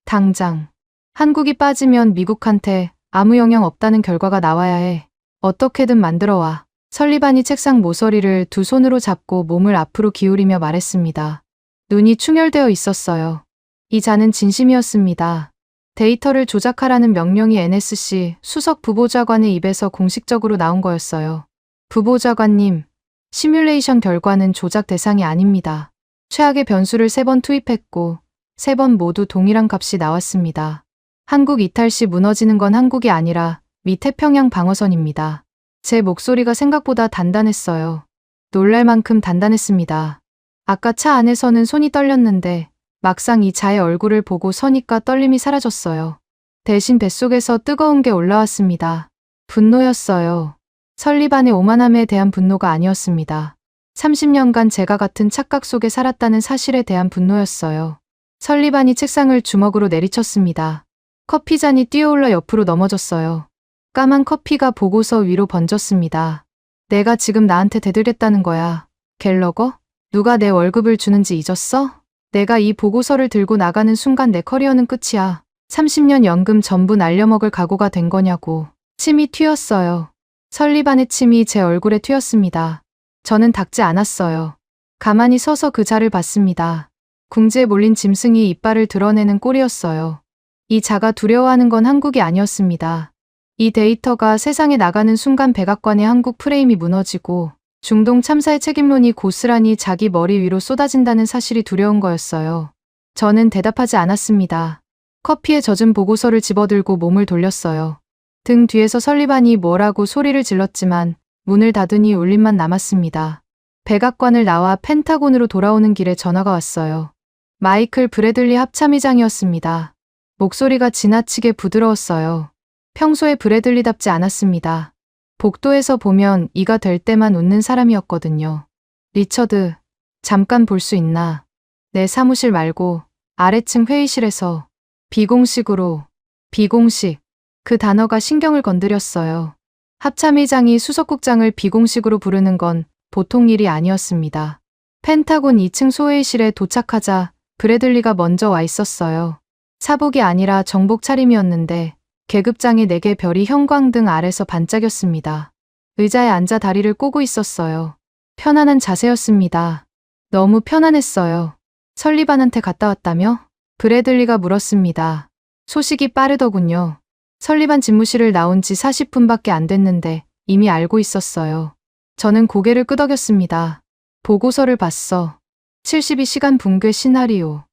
당장. 한국이 빠지면 미국한테 아무 영향 없다는 결과가 나와야 해. 어떻게든 만들어와. 설리반이 책상 모서리를 두 손으로 잡고 몸을 앞으로 기울이며 말했습니다. 눈이 충혈되어 있었어요. 이 자는 진심이었습니다. 데이터를 조작하라는 명령이 NSC 수석 부보좌관의 입에서 공식적으로 나온 거였어요. 부보좌관님, 시뮬레이션 결과는 조작 대상이 아닙니다. 최악의 변수를 3번 투입했고 3번 모두 동일한 값이 나왔습니다. 한국 이탈 시 무너지는 건 한국이 아니라 미태평양 방어선입니다. 제 목소리가 생각보다 단단했어요. 놀랄 만큼 단단했습니다. 아까 차 안에서는 손이 떨렸는데 막상 이 자의 얼굴을 보고 서니까 떨림이 사라졌어요. 대신 뱃속에서 뜨거운 게 올라왔습니다. 분노였어요. 설리반의 오만함에 대한 분노가 아니었습니다. 30년간 제가 같은 착각 속에 살았다는 사실에 대한 분노였어요. 설리반이 책상을 주먹으로 내리쳤습니다. 커피잔이 뛰어올라 옆으로 넘어졌어요. 까만 커피가 보고서 위로 번졌습니다. 내가 지금 나한테 대들겠다는 거야. 갤러거? 누가 내 월급을 주는지 잊었어? 내가 이 보고서를 들고 나가는 순간 내 커리어는 끝이야. 30년 연금 전부 날려먹을 각오가 된 거냐고. 침이 튀었어요. 설리반의 침이 제 얼굴에 튀었습니다. 저는 닦지 않았어요. 가만히 서서 그 자를 봤습니다. 궁지에 몰린 짐승이 이빨을 드러내는 꼴이었어요. 이 자가 두려워하는 건 한국이 아니었습니다. 이 데이터가 세상에 나가는 순간 백악관의 한국 프레임이 무너지고 중동 참사의 책임론이 고스란히 자기 머리 위로 쏟아진다는 사실이 두려운 거였어요. 저는 대답하지 않았습니다. 커피에 젖은 보고서를 집어들고 몸을 돌렸어요. 등 뒤에서 설리반이 뭐라고 소리를 질렀지만 문을 닫으니 울림만 남았습니다. 백악관을 나와 펜타곤으로 돌아오는 길에 전화가 왔어요. 마이클 브래들리 합참의장이었습니다. 목소리가 지나치게 부드러웠어요. 평소에 브래들리답지 않았습니다. 복도에서 보면 이가 될 때만 웃는 사람이었거든요. 리처드, 잠깐 볼 수 있나? 내 사무실 말고 아래층 회의실에서 비공식으로. 비공식. 그 단어가 신경을 건드렸어요. 합참의장이 수석국장을 비공식으로 부르는 건 보통 일이 아니었습니다. 펜타곤 2층 소회의실에 도착하자 브래들리가 먼저 와 있었어요. 사복이 아니라 정복 차림이었는데 계급장의 4개 별이 형광등 아래서 반짝였습니다. 의자에 앉아 다리를 꼬고 있었어요. 편안한 자세였습니다. 너무 편안했어요. 설리반한테 갔다 왔다며? 브래들리가 물었습니다. 소식이 빠르더군요. 설리반 집무실을 나온 지 40분밖에 안 됐는데 이미 알고 있었어요. 저는 고개를 끄덕였습니다. 보고서를 봤어. 72시간 붕괴 시나리오.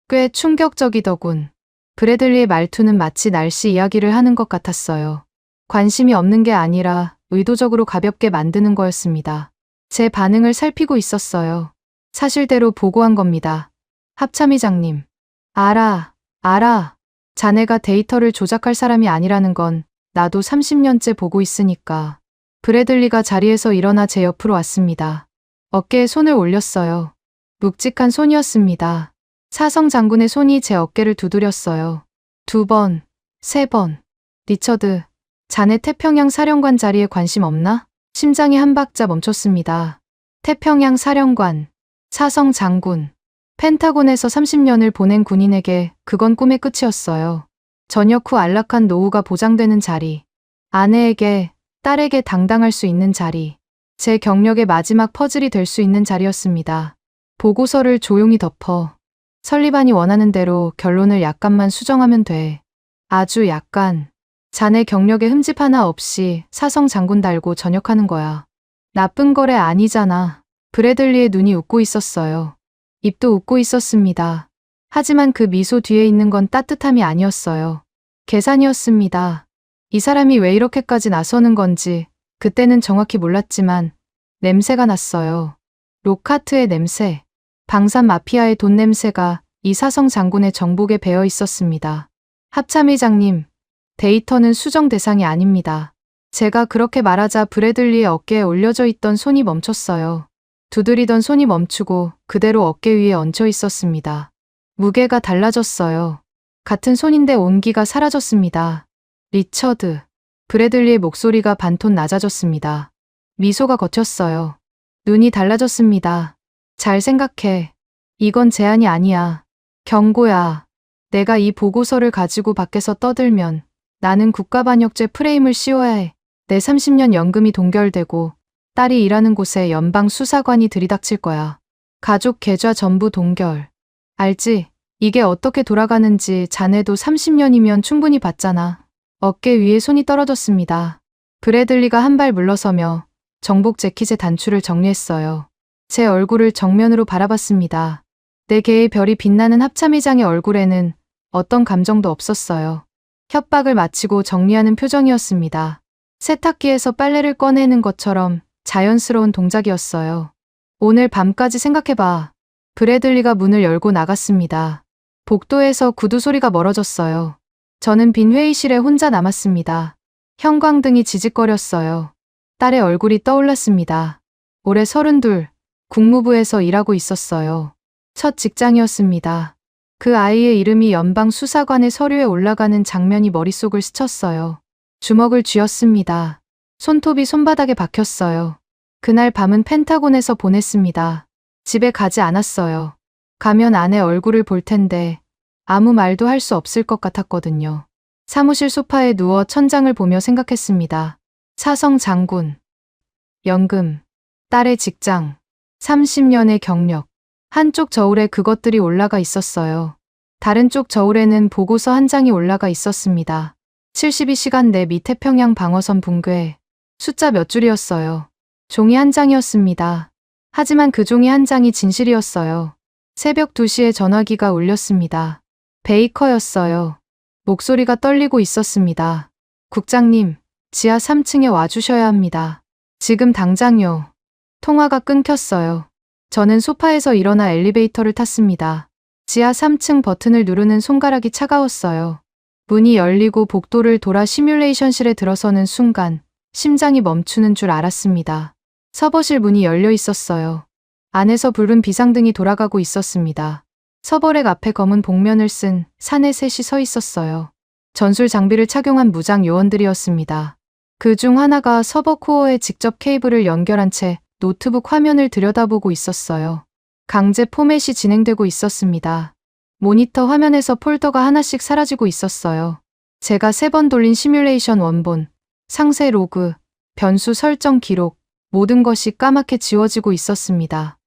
꽤 충격적이더군. 브래들리의 말투는 마치 날씨 이야기를 하는 것 같았어요. 관심이 없는 게 아니라 의도적으로 가볍게 만드는 거였습니다. 제 반응을 살피고 있었어요. 사실대로 보고한 겁니다. 합참의장님. 알아. 자네가 데이터를 조작할 사람이 아니라는 건 나도 30년째 보고 있으니까. 브래들리가 자리에서 일어나 제 옆으로 왔습니다. 어깨에 손을 올렸어요. 묵직한 손이었습니다. 사성 장군의 손이 제 어깨를 두드렸어요. 2번, 3번. 리처드, 자네 태평양 사령관 자리에 관심 없나? 심장이 한 박자 멈췄습니다. 태평양 사령관, 사성 장군. 펜타곤에서 30년을 보낸 군인에게 그건 꿈의 끝이었어요. 전역 후 안락한 노후가 보장되는 자리. 아내에게, 딸에게 당당할 수 있는 자리. 제 경력의 마지막 퍼즐이 될 수 있는 자리였습니다. 보고서를 조용히 덮어. 설리반이 원하는 대로 결론을 약간만 수정하면 돼. 아주 약간. 자네 경력에 흠집 하나 없이 사성 장군 달고 전역하는 거야. 나쁜 거래 아니잖아. 브래들리의 눈이 웃고 있었어요. 입도 웃고 있었습니다. 하지만 그 미소 뒤에 있는 건 따뜻함이 아니었어요. 계산이었습니다. 이 사람이 왜 이렇게까지 나서는 건지 그때는 정확히 몰랐지만 냄새가 났어요. 로카트의 냄새. 방산 마피아의 돈 냄새가 이 사성 장군의 정복에 배어 있었습니다. 합참의장님, 데이터는 수정 대상이 아닙니다. 제가 그렇게 말하자 브래들리의 어깨에 올려져 있던 손이 멈췄어요. 두드리던 손이 멈추고 그대로 어깨 위에 얹혀 있었습니다. 무게가 달라졌어요. 같은 손인데 온기가 사라졌습니다. 리처드. 브래들리의 목소리가 반톤 낮아졌습니다. 미소가 거쳤어요. 눈이 달라졌습니다. 잘 생각해. 이건 제안이 아니야. 경고야. 내가 이 보고서를 가지고 밖에서 떠들면 나는 국가반역죄 프레임을 씌워야 해. 내 30년 연금이 동결되고 딸이 일하는 곳에 연방 수사관이 들이닥칠 거야. 가족 계좌 전부 동결. 알지? 이게 어떻게 돌아가는지 자네도 30년이면 충분히 봤잖아. 어깨 위에 손이 떨어졌습니다. 브래들리가 한 발 물러서며 정복 재킷의 단추를 정리했어요. 제 얼굴을 정면으로 바라봤습니다. 네 개의 별이 빛나는 합참의장의 얼굴에는 어떤 감정도 없었어요. 협박을 마치고 정리하는 표정이었습니다. 세탁기에서 빨래를 꺼내는 것처럼 자연스러운 동작이었어요. 오늘 밤까지 생각해봐. 브래들리가 문을 열고 나갔습니다. 복도에서 구두 소리가 멀어졌어요. 저는 빈 회의실에 혼자 남았습니다. 형광등이 지직거렸어요. 딸의 얼굴이 떠올랐습니다. 올해 32, 국무부에서 일하고 있었어요. 첫 직장이었습니다. 그 아이의 이름이 연방수사관의 서류에 올라가는 장면이 머릿속을 스쳤어요. 주먹을 쥐었습니다. 손톱이 손바닥에 박혔어요. 그날 밤은 펜타곤에서 보냈습니다. 집에 가지 않았어요. 가면 아내 얼굴을 볼 텐데 아무 말도 할 수 없을 것 같았거든요. 사무실 소파에 누워 천장을 보며 생각했습니다. 사성 장군, 연금, 딸의 직장, 30년의 경력. 한쪽 저울에 그것들이 올라가 있었어요. 다른 쪽 저울에는 보고서 한 장이 올라가 있었습니다. 72시간 내 미태평양 방어선 붕괴. 숫자 몇 줄이었어요. 종이 한 장이었습니다. 하지만 그 종이 한 장이 진실이었어요. 새벽 2시에 전화기가 울렸습니다. 베이커였어요. 목소리가 떨리고 있었습니다. 국장님, 지하 3층에 와주셔야 합니다. 지금 당장요. 통화가 끊겼어요. 저는 소파에서 일어나 엘리베이터를 탔습니다. 지하 3층 버튼을 누르는 손가락이 차가웠어요. 문이 열리고 복도를 돌아 시뮬레이션실에 들어서는 순간 심장이 멈추는 줄 알았습니다. 서버실 문이 열려 있었어요. 안에서 붉은 비상등이 돌아가고 있었습니다. 서버렉 앞에 검은 복면을 쓴 사내 셋이 서 있었어요. 전술 장비를 착용한 무장 요원들이었습니다. 그 중 하나가 서버 코어에 직접 케이블을 연결한 채 노트북 화면을 들여다보고 있었어요. 강제 포맷이 진행되고 있었습니다. 모니터 화면에서 폴더가 하나씩 사라지고 있었어요. 제가 3번 돌린 시뮬레이션 원본, 상세 로그, 변수 설정 기록, 모든 것이 까맣게 지워지고 있었습니다.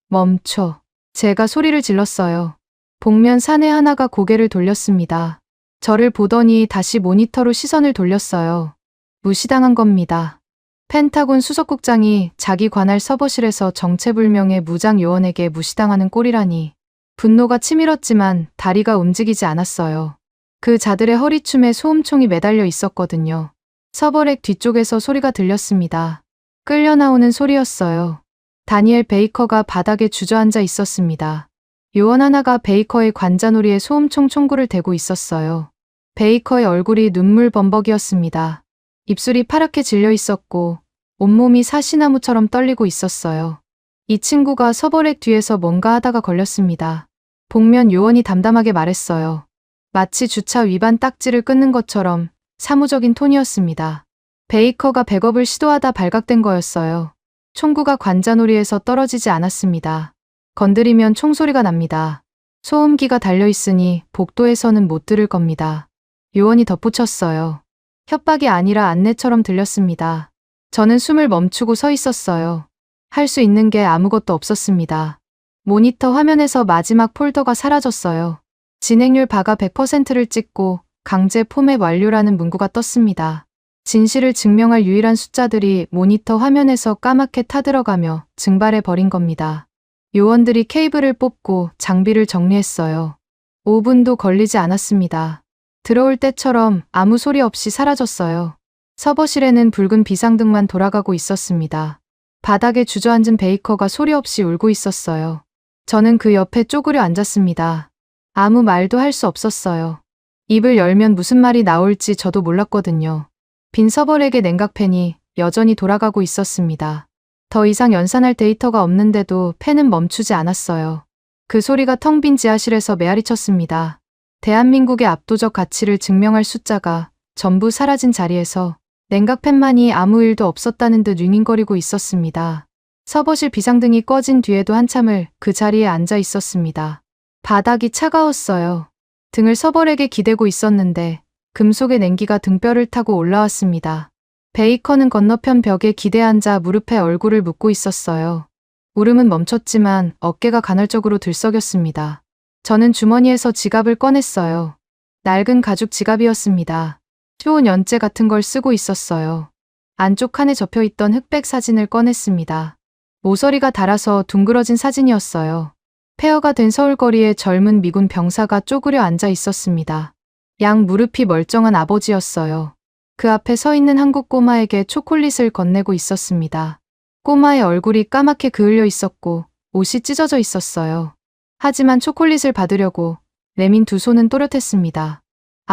멈춰. 제가 소리를 질렀어요. 복면 사내 하나가 고개를 돌렸습니다. 저를 보더니 다시 모니터로 시선을 돌렸어요. 무시당한 겁니다. 펜타곤 수석국장이 자기 관할 서버실에서 정체불명의 무장 요원에게 무시당하는 꼴이라니. 분노가 치밀었지만 다리가 움직이지 않았어요. 그 자들의 허리춤에 소음총이 매달려 있었거든요. 서버렉 뒤쪽에서 소리가 들렸습니다. 끌려 나오는 소리였어요. 다니엘 베이커가 바닥에 주저앉아 있었습니다. 요원 하나가 베이커의 관자놀이에 소음총 총구를 대고 있었어요. 베이커의 얼굴이 눈물 범벅이었습니다. 입술이 파랗게 질려 있었고 온몸이 사시나무처럼 떨리고 있었어요. 이 친구가 서버렉 뒤에서 뭔가 하다가 걸렸습니다. 복면 요원이 담담하게 말했어요. 마치 주차 위반 딱지를 끊는 것처럼 사무적인 톤이었습니다. 베이커가 백업을 시도하다 발각된 거였어요. 총구가 관자놀이에서 떨어지지 않았습니다. 건드리면 총소리가 납니다. 소음기가 달려있으니 복도에서는 못 들을 겁니다. 요원이 덧붙였어요. 협박이 아니라 안내처럼 들렸습니다. 저는 숨을 멈추고 서 있었어요. 할 수 있는 게 아무것도 없었습니다. 모니터 화면에서 마지막 폴더가 사라졌어요. 진행률 바가 100%를 찍고 강제 포맷 완료라는 문구가 떴습니다. 진실을 증명할 유일한 숫자들이 모니터 화면에서 까맣게 타들어가며 증발해 버린 겁니다. 요원들이 케이블을 뽑고 장비를 정리했어요. 5분도 걸리지 않았습니다. 들어올 때처럼 아무 소리 없이 사라졌어요. 서버실에는 붉은 비상등만 돌아가고 있었습니다. 바닥에 주저앉은 베이커가 소리 없이 울고 있었어요. 저는 그 옆에 쪼그려 앉았습니다. 아무 말도 할 수 없었어요. 입을 열면 무슨 말이 나올지 저도 몰랐거든요. 빈 서버렉의 냉각팬이 여전히 돌아가고 있었습니다. 더 이상 연산할 데이터가 없는데도 팬은 멈추지 않았어요. 그 소리가 텅 빈 지하실에서 메아리쳤습니다. 대한민국의 압도적 가치를 증명할 숫자가 전부 사라진 자리에서 냉각팬만이 아무 일도 없었다는 듯 윙윙거리고 있었습니다. 서버실 비상등이 꺼진 뒤에도 한참을 그 자리에 앉아 있었습니다. 바닥이 차가웠어요. 등을 서버렉에 기대고 있었는데 금속의 냉기가 등뼈를 타고 올라왔습니다. 베이커는 건너편 벽에 기대 앉아 무릎에 얼굴을 묻고 있었어요. 울음은 멈췄지만 어깨가 간헐적으로 들썩였습니다. 저는 주머니에서 지갑을 꺼냈어요. 낡은 가죽 지갑이었습니다. 좋은 연재 같은 걸 쓰고 있었어요. 안쪽 칸에 접혀있던 흑백 사진을 꺼냈습니다. 모서리가 달아서 둥그러진 사진이었어요. 폐허가 된 서울거리에 젊은 미군 병사가 쪼그려 앉아 있었습니다. 양 무릎이 멀쩡한 아버지였어요. 그 앞에 서 있는 한국 꼬마에게 초콜릿을 건네고 있었습니다. 꼬마의 얼굴이 까맣게 그을려 있었고 옷이 찢어져 있었어요. 하지만 초콜릿을 받으려고 내민 두 손은 또렷했습니다.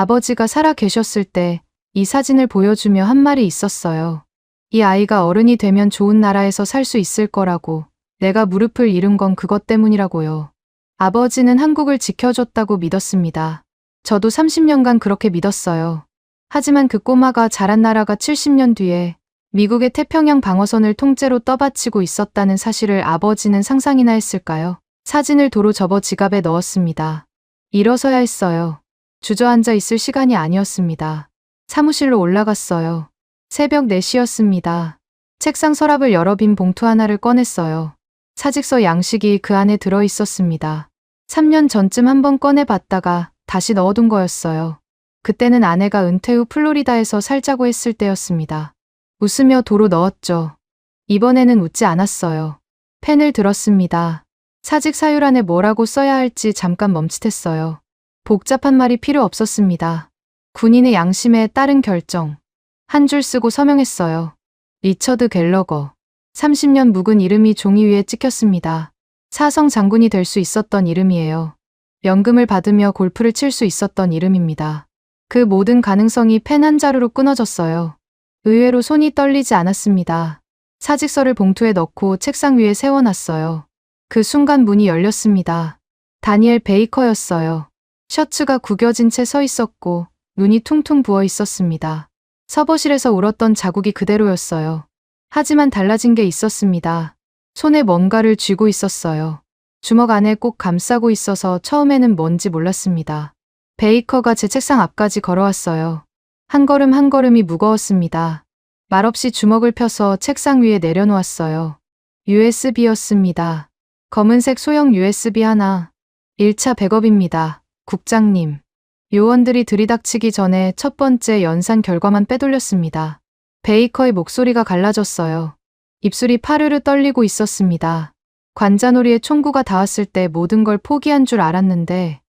아버지가 살아 계셨을 때 이 사진을 보여주며 한 말이 있었어요. 이 아이가 어른이 되면 좋은 나라에서 살 수 있을 거라고. 내가 무릎을 잃은 건 그것 때문이라고요. 아버지는 한국을 지켜줬다고 믿었습니다. 저도 30년간 그렇게 믿었어요. 하지만 그 꼬마가 자란 나라가 70년 뒤에 미국의 태평양 방어선을 통째로 떠받치고 있었다는 사실을 아버지는 상상이나 했을까요? 사진을 도로 접어 지갑에 넣었습니다. 일어서야 했어요. 주저앉아 있을 시간이 아니었습니다. 사무실로 올라갔어요. 새벽 4시였습니다. 책상 서랍을 열어 빈 봉투 하나를 꺼냈어요. 사직서 양식이 그 안에 들어 있었습니다. 3년 전쯤 한번 꺼내봤다가 다시 넣어둔 거였어요. 그때는 아내가 은퇴 후 플로리다에서 살자고 했을 때였습니다. 웃으며 도로 넣었죠. 이번에는 웃지 않았어요. 펜을 들었습니다. 사직 사유란에 뭐라고 써야 할지 잠깐 멈칫했어요. 복잡한 말이 필요 없었습니다. 군인의 양심에 따른 결정. 한 줄 쓰고 서명했어요. 리처드 갤러거. 30년 묵은 이름이 종이 위에 찍혔습니다. 사성 장군이 될 수 있었던 이름이에요. 연금을 받으며 골프를 칠 수 있었던 이름입니다. 그 모든 가능성이 펜 한 자루로 끊어졌어요. 의외로 손이 떨리지 않았습니다. 사직서를 봉투에 넣고 책상 위에 세워놨어요. 그 순간 문이 열렸습니다. 다니엘 베이커였어요. 셔츠가 구겨진 채 서 있었고 눈이 퉁퉁 부어 있었습니다. 서버실에서 울었던 자국이 그대로였어요. 하지만 달라진 게 있었습니다. 손에 뭔가를 쥐고 있었어요. 주먹 안에 꼭 감싸고 있어서 처음에는 뭔지 몰랐습니다. 베이커가 제 책상 앞까지 걸어왔어요. 한 걸음 한 걸음이 무거웠습니다. 말없이 주먹을 펴서 책상 위에 내려놓았어요. USB였습니다. 검은색 소형 USB 하나. 1차 백업입니다. 국장님. 요원들이 들이닥치기 전에 첫 번째 연산 결과만 빼돌렸습니다. 베이커의 목소리가 갈라졌어요. 입술이 파르르 떨리고 있었습니다. 관자놀이에 총구가 닿았을 때 모든 걸 포기한 줄 알았는데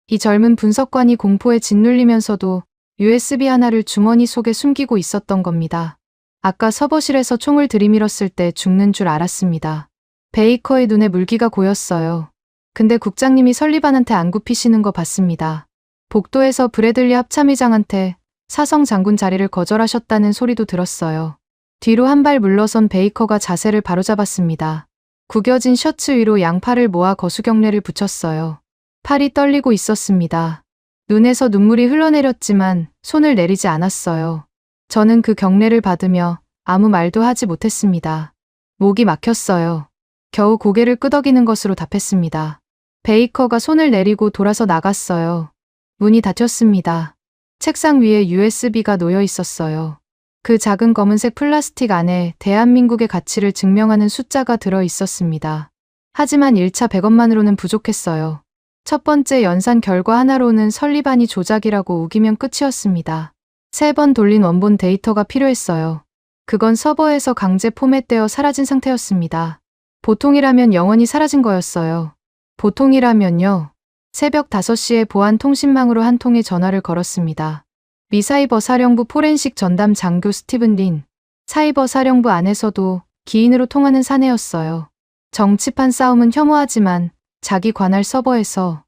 이 젊은 분석관이 공포에 짓눌리면서도 USB 하나를 주머니 속에 숨기고 있었던 겁니다. 아까 서버실에서 총을 들이밀었을 때 죽는 줄 알았습니다. 베이커의 눈에 물기가 고였어요. 근데 국장님이 설리반한테 안 굽히시는 거 봤습니다. 복도에서 브래들리 합참의장한테 사성 장군 자리를 거절하셨다는 소리도 들었어요. 뒤로 한 발 물러선 베이커가 자세를 바로잡았습니다. 구겨진 셔츠 위로 양팔을 모아 거수경례를 붙였어요. 팔이 떨리고 있었습니다. 눈에서 눈물이 흘러내렸지만 손을 내리지 않았어요. 저는 그 경례를 받으며 아무 말도 하지 못했습니다. 목이 막혔어요. 겨우 고개를 끄덕이는 것으로 답했습니다. 베이커가 손을 내리고 돌아서 나갔어요. 문이 닫혔습니다. 책상 위에 USB가 놓여 있었어요. 그 작은 검은색 플라스틱 안에 대한민국의 가치를 증명하는 숫자가 들어 있었습니다. 하지만 1차 100원만으로는 부족했어요. 첫 번째 연산 결과 하나로는 설리반이 조작이라고 우기면 끝이었습니다. 3번 돌린 원본 데이터가 필요했어요. 그건 서버에서 강제 포맷되어 사라진 상태였습니다. 보통이라면 영원히 사라진 거였어요. 보통이라면요. 새벽 5시에 보안 통신망으로 한 통의 전화를 걸었습니다. 미 사이버 사령부 포렌식 전담 장교 스티븐 린. 사이버 사령부 안에서도 기인으로 통하는 사내였어요. 정치판 싸움은 혐오하지만 자기 관할 서버에서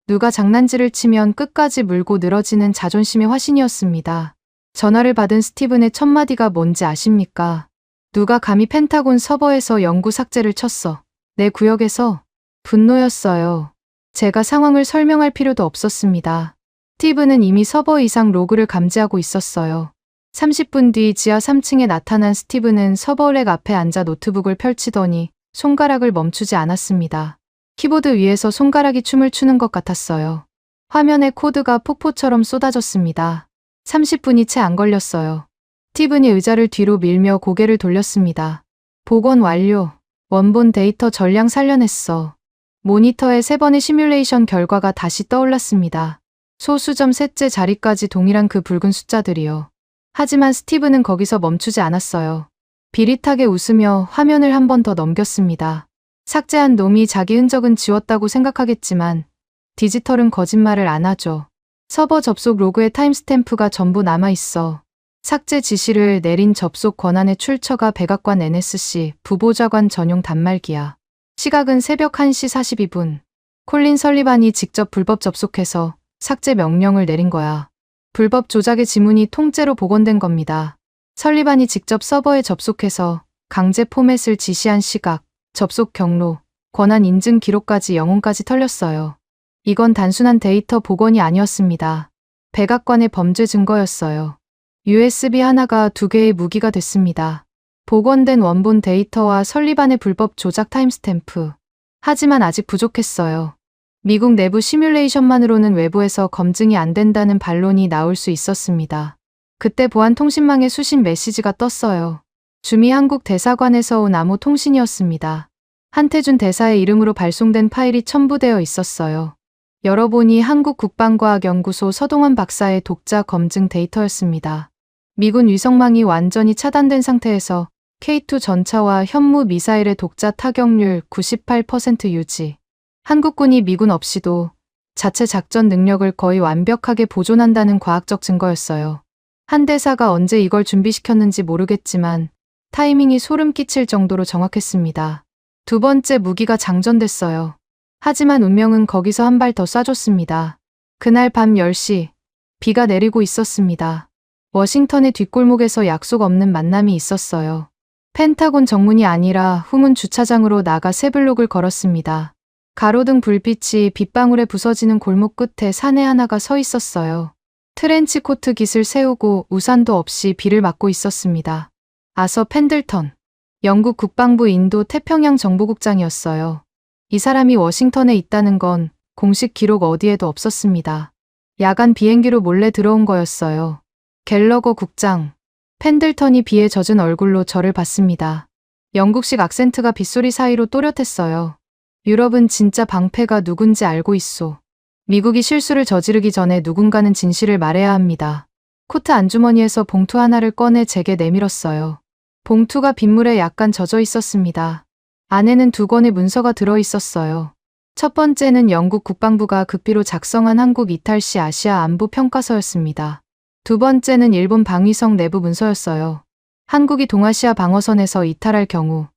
누가 장난질을 치면 끝까지 물고 늘어지는 자존심의 화신이었습니다. 전화를 받은 스티븐의 첫 마디가 뭔지 아십니까? 누가 감히 펜타곤 서버에서 영구 삭제를 쳤어. 내 구역에서. 분노였어요. 제가 상황을 설명할 필요도 없었습니다. 스티븐은 이미 서버 이상 로그를 감지하고 있었어요. 30분 뒤 지하 3층에 나타난 스티븐은 서버렉 앞에 앉아 노트북을 펼치더니 손가락을 멈추지 않았습니다. 키보드 위에서 손가락이 춤을 추는 것 같았어요. 화면에 코드가 폭포처럼 쏟아졌습니다. 30분이 채 안 걸렸어요. 스티븐이 의자를 뒤로 밀며 고개를 돌렸습니다. 복원 완료. 원본 데이터 전량 살려냈어. 모니터에 3번의 시뮬레이션 결과가 다시 떠올랐습니다. 소수점 셋째 자리까지 동일한 그 붉은 숫자들이요. 하지만 스티븐은 거기서 멈추지 않았어요. 비릿하게 웃으며 화면을 한 번 더 넘겼습니다. 삭제한 놈이 자기 흔적은 지웠다고 생각하겠지만 디지털은 거짓말을 안 하죠. 서버 접속 로그에 타임스탬프가 전부 남아있어. 삭제 지시를 내린 접속 권한의 출처가 백악관 NSC 부보좌관 전용 단말기야. 시각은 새벽 1시 42분. 콜린 설리반이 직접 불법 접속해서 삭제 명령을 내린 거야. 불법 조작의 지문이 통째로 복원된 겁니다. 설리반이 직접 서버에 접속해서 강제 포맷을 지시한 시각, 접속 경로, 권한 인증 기록까지 영혼까지 털렸어요. 이건 단순한 데이터 복원이 아니었습니다. 백악관의 범죄 증거였어요. USB 하나가 2개의 무기가 됐습니다. 복원된 원본 데이터와 설리반의 불법 조작 타임스탬프. 하지만 아직 부족했어요. 미국 내부 시뮬레이션만으로는 외부에서 검증이 안 된다는 반론이 나올 수 있었습니다. 그때 보안통신망에 수신 메시지가 떴어요. 주미 한국 대사관에서 온 암호 통신이었습니다. 한태준 대사의 이름으로 발송된 파일이 첨부되어 있었어요. 열어보니 한국 국방과학연구소 서동원 박사의 독자 검증 데이터였습니다. 미군 위성망이 완전히 차단된 상태에서 K2 전차와 현무 미사일의 독자 타격률 98% 유지. 한국군이 미군 없이도 자체 작전 능력을 거의 완벽하게 보존한다는 과학적 증거였어요. 한 대사가 언제 이걸 준비시켰는지 모르겠지만 타이밍이 소름 끼칠 정도로 정확했습니다. 두 번째 무기가 장전됐어요. 하지만 운명은 거기서 한 발 더 쏴줬습니다. 그날 밤 10시, 비가 내리고 있었습니다. 워싱턴의 뒷골목에서 약속 없는 만남이 있었어요. 펜타곤 정문이 아니라 후문 주차장으로 나가 세 블록을 걸었습니다. 가로등 불빛이 빗방울에 부서지는 골목 끝에 사내 하나가 서 있었어요. 트렌치 코트 깃을 세우고 우산도 없이 비를 맞고 있었습니다. 아서 펜들턴, 영국 국방부 인도 태평양 정보국장이었어요. 이 사람이 워싱턴에 있다는 건 공식 기록 어디에도 없었습니다. 야간 비행기로 몰래 들어온 거였어요. 갤러거 국장. 펜들턴이 비에 젖은 얼굴로 저를 봤습니다. 영국식 악센트가 빗소리 사이로 또렷했어요. 유럽은 진짜 방패가 누군지 알고 있소. 미국이 실수를 저지르기 전에 누군가는 진실을 말해야 합니다. 코트 안주머니에서 봉투 하나를 꺼내 제게 내밀었어요. 봉투가 빗물에 약간 젖어 있었습니다. 안에는 2권의 문서가 들어 있었어요. 첫 번째는 영국 국방부가 극비로 작성한 한국 이탈시 아시아 안보 평가서였습니다. 두 번째는 일본 방위성 내부 문서였어요. 한국이 동아시아 방어선에서 이탈할 경우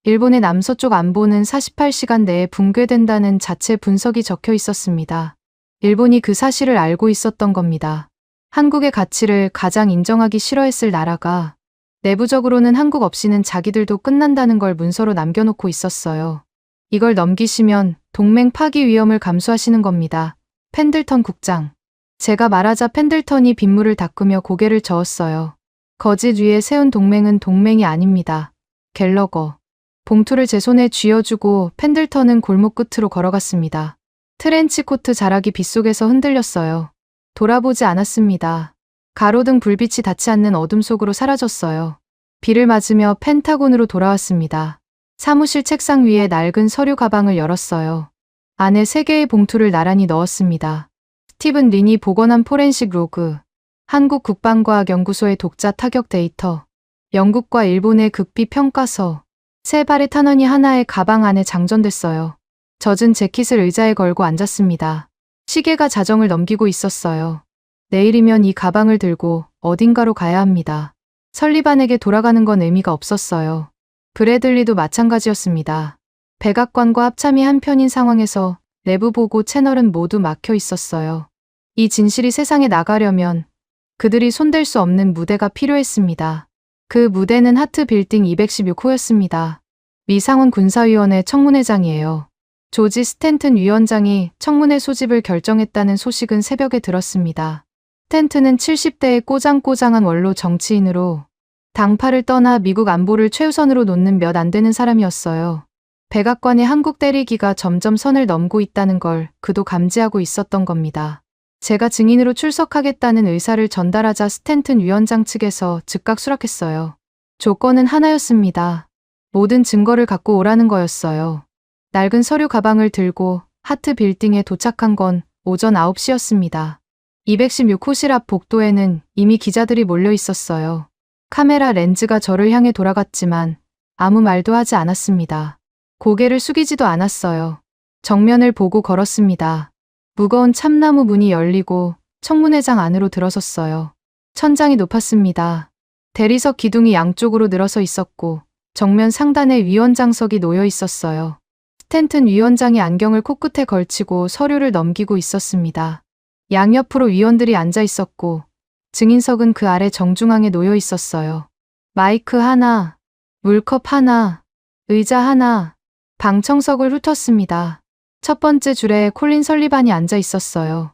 일본의 남서쪽 안보는 48시간 내에 붕괴된다는 자체 분석이 적혀 있었습니다. 일본이 그 사실을 알고 있었던 겁니다. 한국의 가치를 가장 인정하기 싫어했을 나라가 내부적으로는 한국 없이는 자기들도 끝난다는 걸 문서로 남겨놓고 있었어요. 이걸 넘기시면 동맹 파기 위험을 감수하시는 겁니다. 펜들턴 국장. 제가 말하자 펜들턴이 빗물을 닦으며 고개를 저었어요. 거짓 위에 세운 동맹은 동맹이 아닙니다. 갤러거. 봉투를 제 손에 쥐어주고 펜들턴은 골목 끝으로 걸어갔습니다. 트렌치 코트 자락이 빗속에서 흔들렸어요. 돌아보지 않았습니다. 가로등 불빛이 닿지 않는 어둠 속으로 사라졌어요. 비를 맞으며 펜타곤으로 돌아왔습니다. 사무실 책상 위에 낡은 서류 가방을 열었어요. 안에 3개의 봉투를 나란히 넣었습니다. 스티븐 린이 복원한 포렌식 로그, 한국 국방과학연구소의 독자 타격 데이터, 영국과 일본의 극비 평가서, 3발의 탄원이 하나의 가방 안에 장전됐어요. 젖은 재킷을 의자에 걸고 앉았습니다. 시계가 자정을 넘기고 있었어요. 내일이면 이 가방을 들고 어딘가로 가야 합니다. 설리반에게 돌아가는 건 의미가 없었어요. 브래들리도 마찬가지였습니다. 백악관과 합참이 한편인 상황에서 내부 보고 채널은 모두 막혀 있었어요. 이 진실이 세상에 나가려면 그들이 손댈 수 없는 무대가 필요했습니다. 그 무대는 하트 빌딩 216호였습니다. 미 상원 군사위원회 청문회장이에요. 조지 스탠튼 위원장이 청문회 소집을 결정했다는 소식은 새벽에 들었습니다. 스탠튼은 70대의 꼬장꼬장한 원로 정치인으로 당파를 떠나 미국 안보를 최우선으로 놓는 몇 안 되는 사람이었어요. 백악관의 한국 때리기가 점점 선을 넘고 있다는 걸 그도 감지하고 있었던 겁니다. 제가 증인으로 출석하겠다는 의사를 전달하자 스탠튼 위원장 측에서 즉각 수락했어요. 조건은 하나였습니다. 모든 증거를 갖고 오라는 거였어요. 낡은 서류 가방을 들고 하트 빌딩에 도착한 건 오전 9시였습니다. 216호실 앞 복도에는 이미 기자들이 몰려 있었어요. 카메라 렌즈가 저를 향해 돌아갔지만 아무 말도 하지 않았습니다. 고개를 숙이지도 않았어요. 정면을 보고 걸었습니다. 무거운 참나무 문이 열리고 청문회장 안으로 들어섰어요. 천장이 높았습니다. 대리석 기둥이 양쪽으로 늘어서 있었고 정면 상단에 위원장석이 놓여 있었어요. 스탠튼 위원장이 안경을 코끝에 걸치고 서류를 넘기고 있었습니다. 양옆으로 위원들이 앉아 있었고 증인석은 그 아래 정중앙에 놓여 있었어요. 마이크 하나, 물컵 하나, 의자 하나, 방청석을 훑었습니다. 첫 번째 줄에 콜린 설리반이 앉아 있었어요.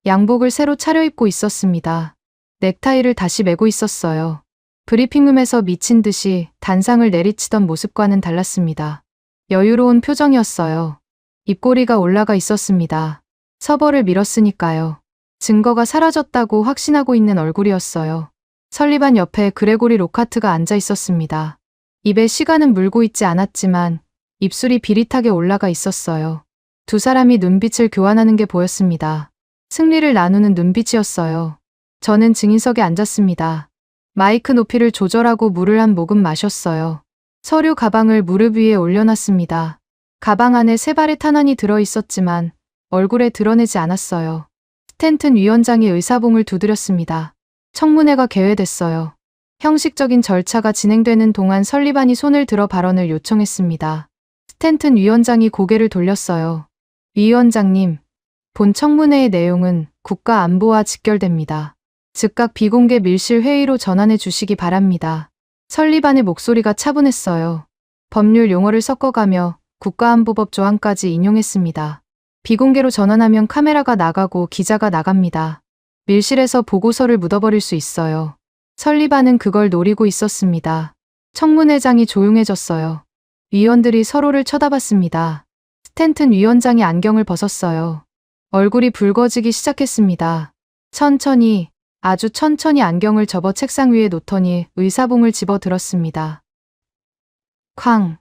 양복을 새로 차려입고 있었습니다. 넥타이를 다시 매고 있었어요. 브리핑룸에서 미친 듯이 단상을 내리치던 모습과는 달랐습니다. 여유로운 표정이었어요. 입꼬리가 올라가 있었습니다. 서버를 밀었으니까요. 증거가 사라졌다고 확신하고 있는 얼굴이었어요. 설리반 옆에 그레고리 로카트가 앉아 있었습니다. 입에 시간은 물고 있지 않았지만 입술이 비릿하게 올라가 있었어요. 두 사람이 눈빛을 교환하는 게 보였습니다. 승리를 나누는 눈빛이었어요. 저는 증인석에 앉았습니다. 마이크 높이를 조절하고 물을 한 모금 마셨어요. 서류 가방을 무릎 위에 올려놨습니다. 가방 안에 세 발의 탄환이 들어있었지만 얼굴에 드러내지 않았어요. 스탠튼 위원장이 의사봉을 두드렸습니다. 청문회가 개회됐어요. 형식적인 절차가 진행되는 동안 설리반이 손을 들어 발언을 요청했습니다. 스탠튼 위원장이 고개를 돌렸어요. 위원장님, 본 청문회의 내용은 국가안보와 직결됩니다. 즉각 비공개 밀실 회의로 전환해 주시기 바랍니다. 설리반의 목소리가 차분했어요. 법률 용어를 섞어가며 국가안보법 조항까지 인용했습니다. 비공개로 전환하면 카메라가 나가고 기자가 나갑니다. 밀실에서 보고서를 묻어버릴 수 있어요. 설리반은 그걸 노리고 있었습니다. 청문회장이 조용해졌어요. 위원들이 서로를 쳐다봤습니다. 스탠튼 위원장이 안경을 벗었어요. 얼굴이 붉어지기 시작했습니다. 천천히, 아주 천천히 안경을 접어 책상 위에 놓더니 의사봉을 집어 들었습니다. 쾅!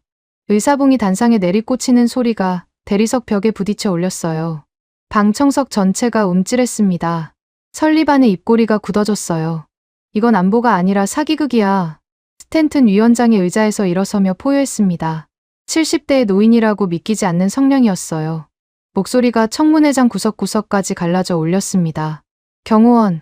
의사봉이 단상에 내리꽂히는 소리가 대리석 벽에 부딪혀 울렸어요. 방청석 전체가 움찔했습니다. 설리반의 입꼬리가 굳어졌어요. 이건 안보가 아니라 사기극이야. 스탠튼 위원장의 의자에서 일어서며 포효했습니다. 70대의 노인이라고 믿기지 않는 성량이었어요. 목소리가 청문회장 구석구석까지 갈라져 울렸습니다. 경호원,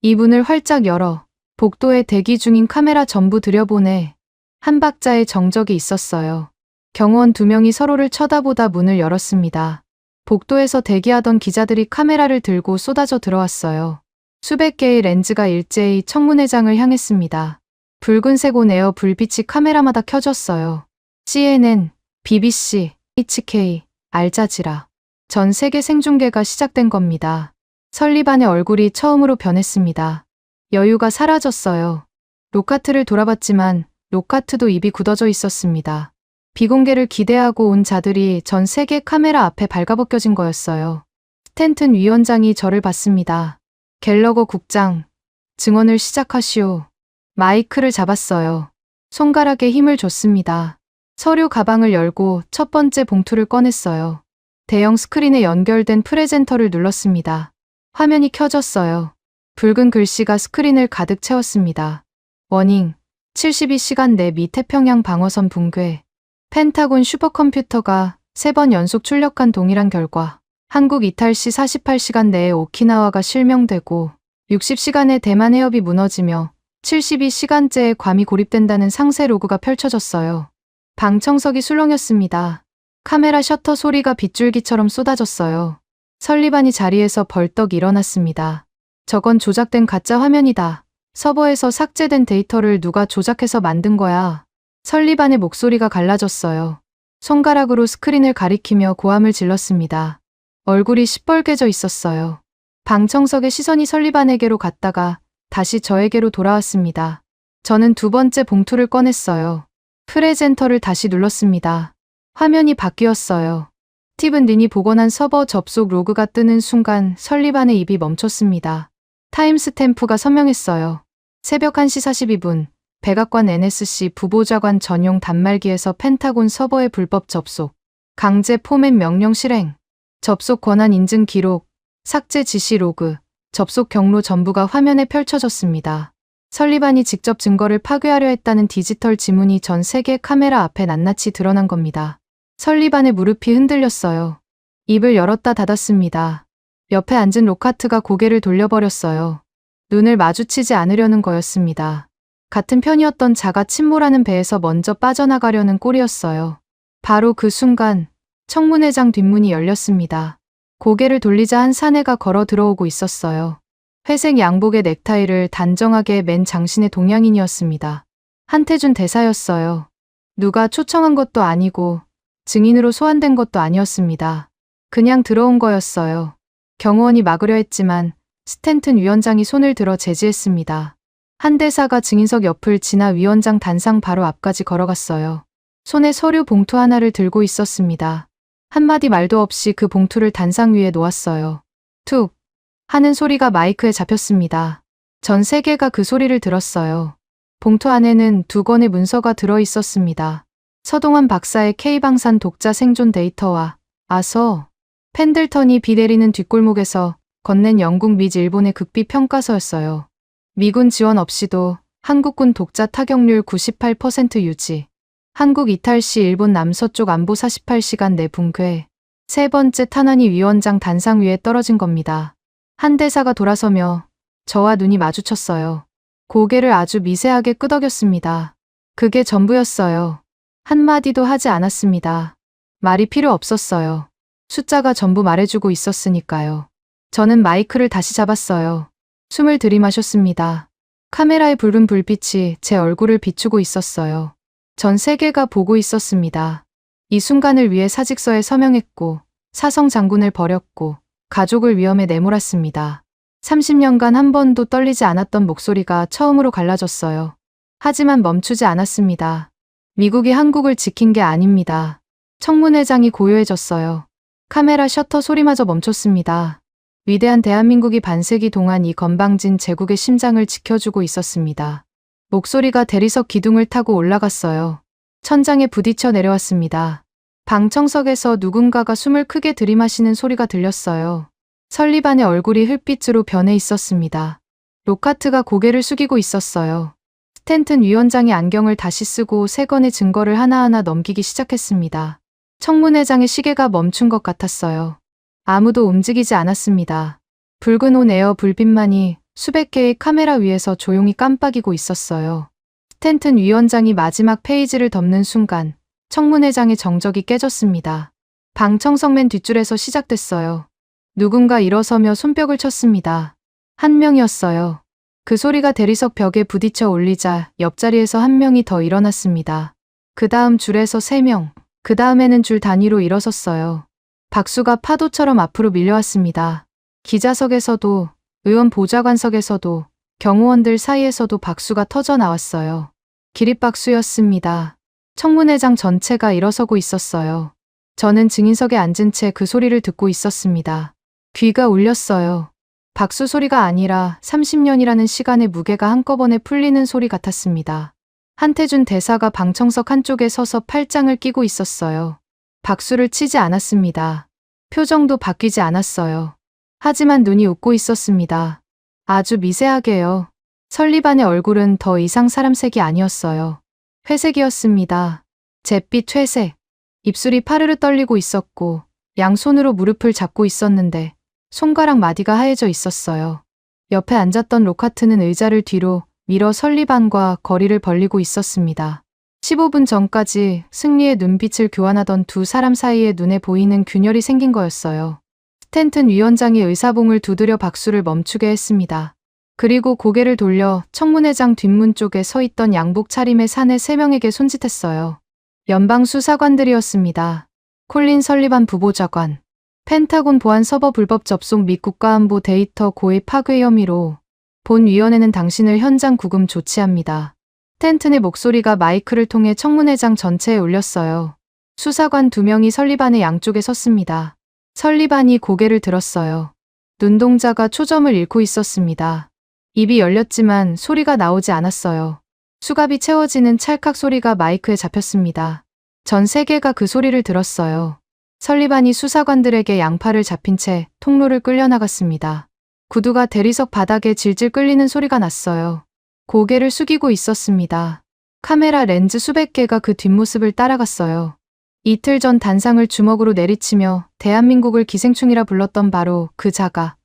이 문을 활짝 열어. 복도에 대기 중인 카메라 전부 들여보내. 한 박자의 정적이 있었어요. 경호원 2명이 서로를 쳐다보다 문을 열었습니다. 복도에서 대기하던 기자들이 카메라를 들고 쏟아져 들어왔어요. 수백 개의 렌즈가 일제히 청문회장을 향했습니다. 붉은색 온 에어 불빛이 카메라마다 켜졌어요. CNN, BBC, HK, 알자지라. 전 세계 생중계가 시작된 겁니다. 설리반의 얼굴이 처음으로 변했습니다. 여유가 사라졌어요. 로카트를 돌아봤지만 로카트도 입이 굳어져 있었습니다. 비공개를 기대하고 온 자들이 전 세계 카메라 앞에 발가벗겨진 거였어요. 스탠튼 위원장이 저를 봤습니다. 갤러거 국장, 증언을 시작하시오. 마이크를 잡았어요. 손가락에 힘을 줬습니다. 서류 가방을 열고 첫 번째 봉투를 꺼냈어요. 대형 스크린에 연결된 프레젠터를 눌렀습니다. 화면이 켜졌어요. 붉은 글씨가 스크린을 가득 채웠습니다. 워닝, 72시간 내 미 태평양 방어선 붕괴. 펜타곤 슈퍼컴퓨터가 3번 연속 출력한 동일한 결과. 한국 이탈 시 48시간 내에 오키나와가 실명되고 60시간에 대만 해협이 무너지며 72시간째에 괌이 고립된다는 상세 로그가 펼쳐졌어요. 방청석이 술렁였습니다. 카메라 셔터 소리가 빗줄기처럼 쏟아졌어요. 설리반이 자리에서 벌떡 일어났습니다. 저건 조작된 가짜 화면이다. 서버에서 삭제된 데이터를 누가 조작해서 만든 거야. 설리반의 목소리가 갈라졌어요. 손가락으로 스크린을 가리키며 고함을 질렀습니다. 얼굴이 시뻘개져 있었어요. 방청석의 시선이 설리반에게로 갔다가 다시 저에게로 돌아왔습니다. 저는 두 번째 봉투를 꺼냈어요. 프레젠터를 다시 눌렀습니다. 화면이 바뀌었어요. 스티븐 린이 복원한 서버 접속 로그가 뜨는 순간 설리반의 입이 멈췄습니다. 타임스탬프가 선명했어요. 새벽 1시 42분, 백악관 NSC 부보좌관 전용 단말기에서 펜타곤 서버의 불법 접속, 강제 포맷 명령 실행, 접속 권한 인증 기록, 삭제 지시 로그, 접속 경로 전부가 화면에 펼쳐졌습니다. 설리반이 직접 증거를 파괴하려 했다는 디지털 지문이 전 세계 카메라 앞에 낱낱이 드러난 겁니다. 설리반의 무릎이 흔들렸어요. 입을 열었다 닫았습니다. 옆에 앉은 로카트가 고개를 돌려버렸어요. 눈을 마주치지 않으려는 거였습니다. 같은 편이었던 자가 침몰하는 배에서 먼저 빠져나가려는 꼴이었어요. 바로 그 순간 청문회장 뒷문이 열렸습니다. 고개를 돌리자 한 사내가 걸어 들어오고 있었어요. 회색 양복에 넥타이를 단정하게 맨 장신의 동양인이었습니다. 한태준 대사였어요. 누가 초청한 것도 아니고 증인으로 소환된 것도 아니었습니다. 그냥 들어온 거였어요. 경호원이 막으려 했지만 스탠튼 위원장이 손을 들어 제지했습니다. 한 대사가 증인석 옆을 지나 위원장 단상 바로 앞까지 걸어갔어요. 손에 서류 봉투 하나를 들고 있었습니다. 한마디 말도 없이 그 봉투를 단상 위에 놓았어요. 툭 하는 소리가 마이크에 잡혔습니다. 전 세계가 그 소리를 들었어요. 봉투 안에는 2권의 문서가 들어 있었습니다. 서동환 박사의 K방산 독자 생존 데이터와 아서 펜들턴이 비 내리는 뒷골목에서 건넨 영국 및 일본의 극비 평가서였어요. 미군 지원 없이도 한국군 독자 타격률 98% 유지. 한국 이탈 시 일본 남서쪽 안보 48시간 내 붕괴. 세 번째 탄환이 위원장 단상 위에 떨어진 겁니다. 한 대사가 돌아서며 저와 눈이 마주쳤어요. 고개를 아주 미세하게 끄덕였습니다. 그게 전부였어요. 한마디도 하지 않았습니다. 말이 필요 없었어요. 숫자가 전부 말해주고 있었으니까요. 저는 마이크를 다시 잡았어요. 숨을 들이마셨습니다. 카메라의 붉은 불빛이 제 얼굴을 비추고 있었어요. 전 세계가 보고 있었습니다. 이 순간을 위해 사직서에 서명했고 사성 장군을 버렸고 가족을 위험에 내몰았습니다. 30년간 한 번도 떨리지 않았던 목소리가 처음으로 갈라졌어요. 하지만 멈추지 않았습니다. 미국이 한국을 지킨 게 아닙니다. 청문회장이 고요해졌어요. 카메라 셔터 소리마저 멈췄습니다. 위대한 대한민국이 반세기 동안 이 건방진 제국의 심장을 지켜주고 있었습니다. 목소리가 대리석 기둥을 타고 올라갔어요. 천장에 부딪혀 내려왔습니다. 방청석에서 누군가가 숨을 크게 들이마시는 소리가 들렸어요. 설리반의 얼굴이 흙빛으로 변해 있었습니다. 로카트가 고개를 숙이고 있었어요. 스탠튼 위원장이 안경을 다시 쓰고 세 건의 증거를 하나하나 넘기기 시작했습니다. 청문회장의 시계가 멈춘 것 같았어요. 아무도 움직이지 않았습니다. 붉은 온 에어 불빛만이 수백 개의 카메라 위에서 조용히 깜빡이고 있었어요. 스탠튼 위원장이 마지막 페이지를 덮는 순간 청문회장의 정적이 깨졌습니다. 방청석 맨 뒷줄에서 시작됐어요. 누군가 일어서며 손뼉을 쳤습니다. 한 명이었어요. 그 소리가 대리석 벽에 부딪혀 올리자 옆자리에서 한 명이 더 일어났습니다. 그 다음 줄에서 3명, 그 다음에는 줄 단위로 일어섰어요. 박수가 파도처럼 앞으로 밀려왔습니다. 기자석에서도, 의원 보좌관석에서도, 경호원들 사이에서도 박수가 터져 나왔어요. 기립박수였습니다. 청문회장 전체가 일어서고 있었어요. 저는 증인석에 앉은 채 그 소리를 듣고 있었습니다. 귀가 울렸어요. 박수 소리가 아니라 30년이라는 시간의 무게가 한꺼번에 풀리는 소리 같았습니다. 한태준 대사가 방청석 한쪽에 서서 팔짱을 끼고 있었어요. 박수를 치지 않았습니다. 표정도 바뀌지 않았어요. 하지만 눈이 웃고 있었습니다. 아주 미세하게요. 설리반의 얼굴은 더 이상 사람색이 아니었어요. 회색이었습니다. 잿빛 회색. 입술이 파르르 떨리고 있었고 양손으로 무릎을 잡고 있었는데 손가락 마디가 하얘져 있었어요. 옆에 앉았던 로카트는 의자를 뒤로 밀어 설리반과 거리를 벌리고 있었습니다. 15분 전까지 승리의 눈빛을 교환하던 두 사람 사이에 눈에 보이는 균열이 생긴 거였어요. 스탠튼 위원장이 의사봉을 두드려 박수를 멈추게 했습니다. 그리고 고개를 돌려 청문회장 뒷문 쪽에 서 있던 양복 차림의 사내 3명에게 손짓했어요. 연방수사관들이었습니다. 콜린 설리반 부보좌관, 펜타곤 보안 서버 불법 접속 및 국가안보 데이터 고의 파괴 혐의로 본 위원회는 당신을 현장 구금 조치합니다. 스탠튼의 목소리가 마이크를 통해 청문회장 전체에 울렸어요. 수사관 2명이 설리반의 양쪽에 섰습니다. 설리반이 고개를 들었어요. 눈동자가 초점을 잃고 있었습니다. 입이 열렸지만 소리가 나오지 않았어요. 수갑이 채워지는 찰칵 소리가 마이크에 잡혔습니다. 전 세계가 그 소리를 들었어요. 설리반이 수사관들에게 양팔을 잡힌 채 통로를 끌려나갔습니다. 구두가 대리석 바닥에 질질 끌리는 소리가 났어요. 고개를 숙이고 있었습니다. 카메라 렌즈 수백 개가 그 뒷모습을 따라갔어요. 이틀 전 단상을 주먹으로 내리치며 대한민국을 기생충이라 불렀던 바로 그 자가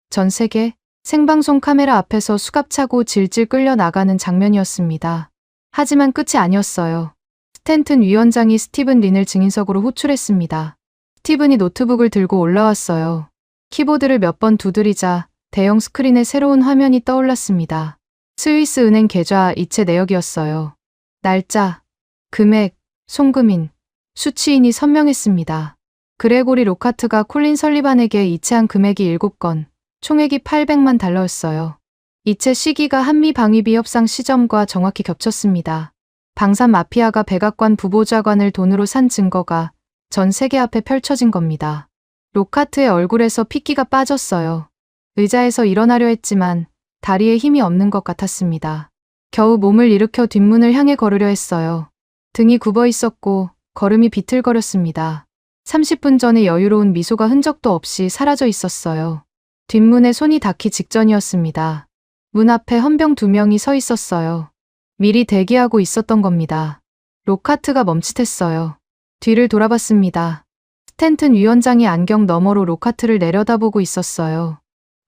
전 세계 생방송 카메라 앞에서 수갑차고 질질 끌려 나가는 장면이었습니다. 하지만 끝이 아니었어요. 스탠튼 위원장이 스티븐 린을 증인석으로 호출했습니다. 스티븐이 노트북을 들고 올라왔어요. 키보드를 몇 번 두드리자 대형 스크린에 새로운 화면이 떠올랐습니다. 스위스 은행 계좌 이체 내역이었어요. 날짜, 금액, 송금인, 수취인이 선명했습니다. 그레고리 로카트가 콜린 설리반에게 이체한 금액이 7건, 총액이 800만 달러였어요. 이체 시기가 한미 방위비 협상 시점과 정확히 겹쳤습니다. 방산 마피아가 백악관 부보좌관을 돈으로 산 증거가 전 세계 앞에 펼쳐진 겁니다. 로카트의 얼굴에서 핏기가 빠졌어요. 의자에서 일어나려 했지만 다리에 힘이 없는 것 같았습니다. 겨우 몸을 일으켜 뒷문을 향해 걸으려 했어요. 등이 굽어 있었고 걸음이 비틀거렸습니다. 30분 전에 여유로운 미소가 흔적도 없이 사라져 있었어요. 뒷문에 손이 닿기 직전이었습니다. 문 앞에 헌병 2명이 서 있었어요. 미리 대기하고 있었던 겁니다. 로카트가 멈칫했어요. 뒤를 돌아봤습니다. 스탠튼 위원장이 안경 너머로 로카트를 내려다보고 있었어요.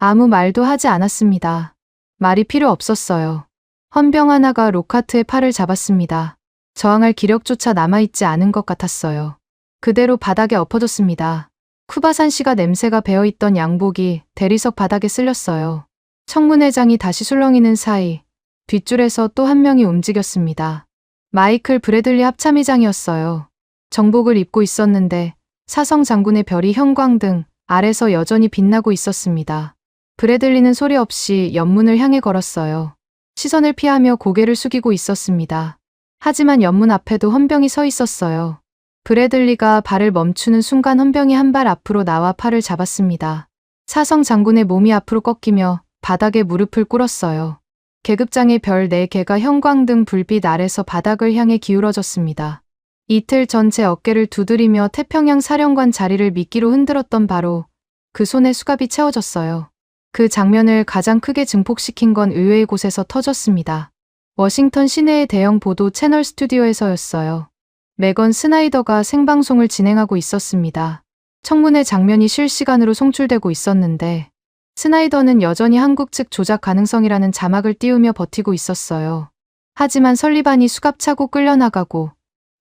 아무 말도 하지 않았습니다. 말이 필요 없었어요. 헌병 하나가 로카트의 팔을 잡았습니다. 저항할 기력조차 남아있지 않은 것 같았어요. 그대로 바닥에 엎어졌습니다. 쿠바산 씨가 냄새가 배어있던 양복이 대리석 바닥에 쓸렸어요. 청문회장이 다시 술렁이는 사이 뒷줄에서 또 한 명이 움직였습니다. 마이클 브래들리 합참의장이었어요. 정복을 입고 있었는데 사성 장군의 별이 형광등 아래서 여전히 빛나고 있었습니다. 브래들리는 소리 없이 연문을 향해 걸었어요. 시선을 피하며 고개를 숙이고 있었습니다. 하지만 연문 앞에도 헌병이 서 있었어요. 브래들리가 발을 멈추는 순간 헌병이 한 발 앞으로 나와 팔을 잡았습니다. 사성 장군의 몸이 앞으로 꺾이며 바닥에 무릎을 꿇었어요. 계급장의 별 4개가 형광등 불빛 아래서 바닥을 향해 기울어졌습니다. 이틀 전 제 어깨를 두드리며 태평양 사령관 자리를 미끼로 흔들었던 바로 그 손에 수갑이 채워졌어요. 그 장면을 가장 크게 증폭시킨 건 의외의 곳에서 터졌습니다. 워싱턴 시내의 대형 보도 채널 스튜디오에서였어요. 메건 스나이더가 생방송을 진행하고 있었습니다. 청문회 장면이 실시간으로 송출되고 있었는데 스나이더는 여전히 한국 측 조작 가능성이라는 자막을 띄우며 버티고 있었어요. 하지만 설리반이 수갑 차고 끌려나가고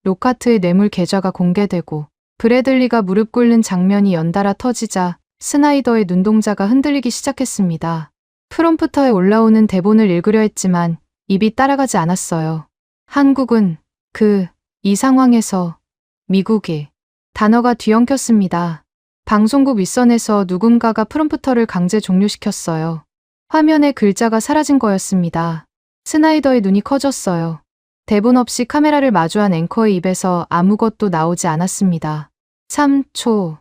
로카트의 뇌물 계좌가 공개되고 브래들리가 무릎 꿇는 장면이 연달아 터지자 스나이더의 눈동자가 흔들리기 시작했습니다. 프롬프터에 올라오는 대본을 읽으려 했지만 입이 따라가지 않았어요. 한국은 이 상황에서 미국이 단어가 뒤엉켰습니다. 방송국 윗선에서 누군가가 프롬프터를 강제 종료시켰어요. 화면에 글자가 사라진 거였습니다. 스나이더의 눈이 커졌어요. 대본 없이 카메라를 마주한 앵커의 입에서 아무것도 나오지 않았습니다. 3초,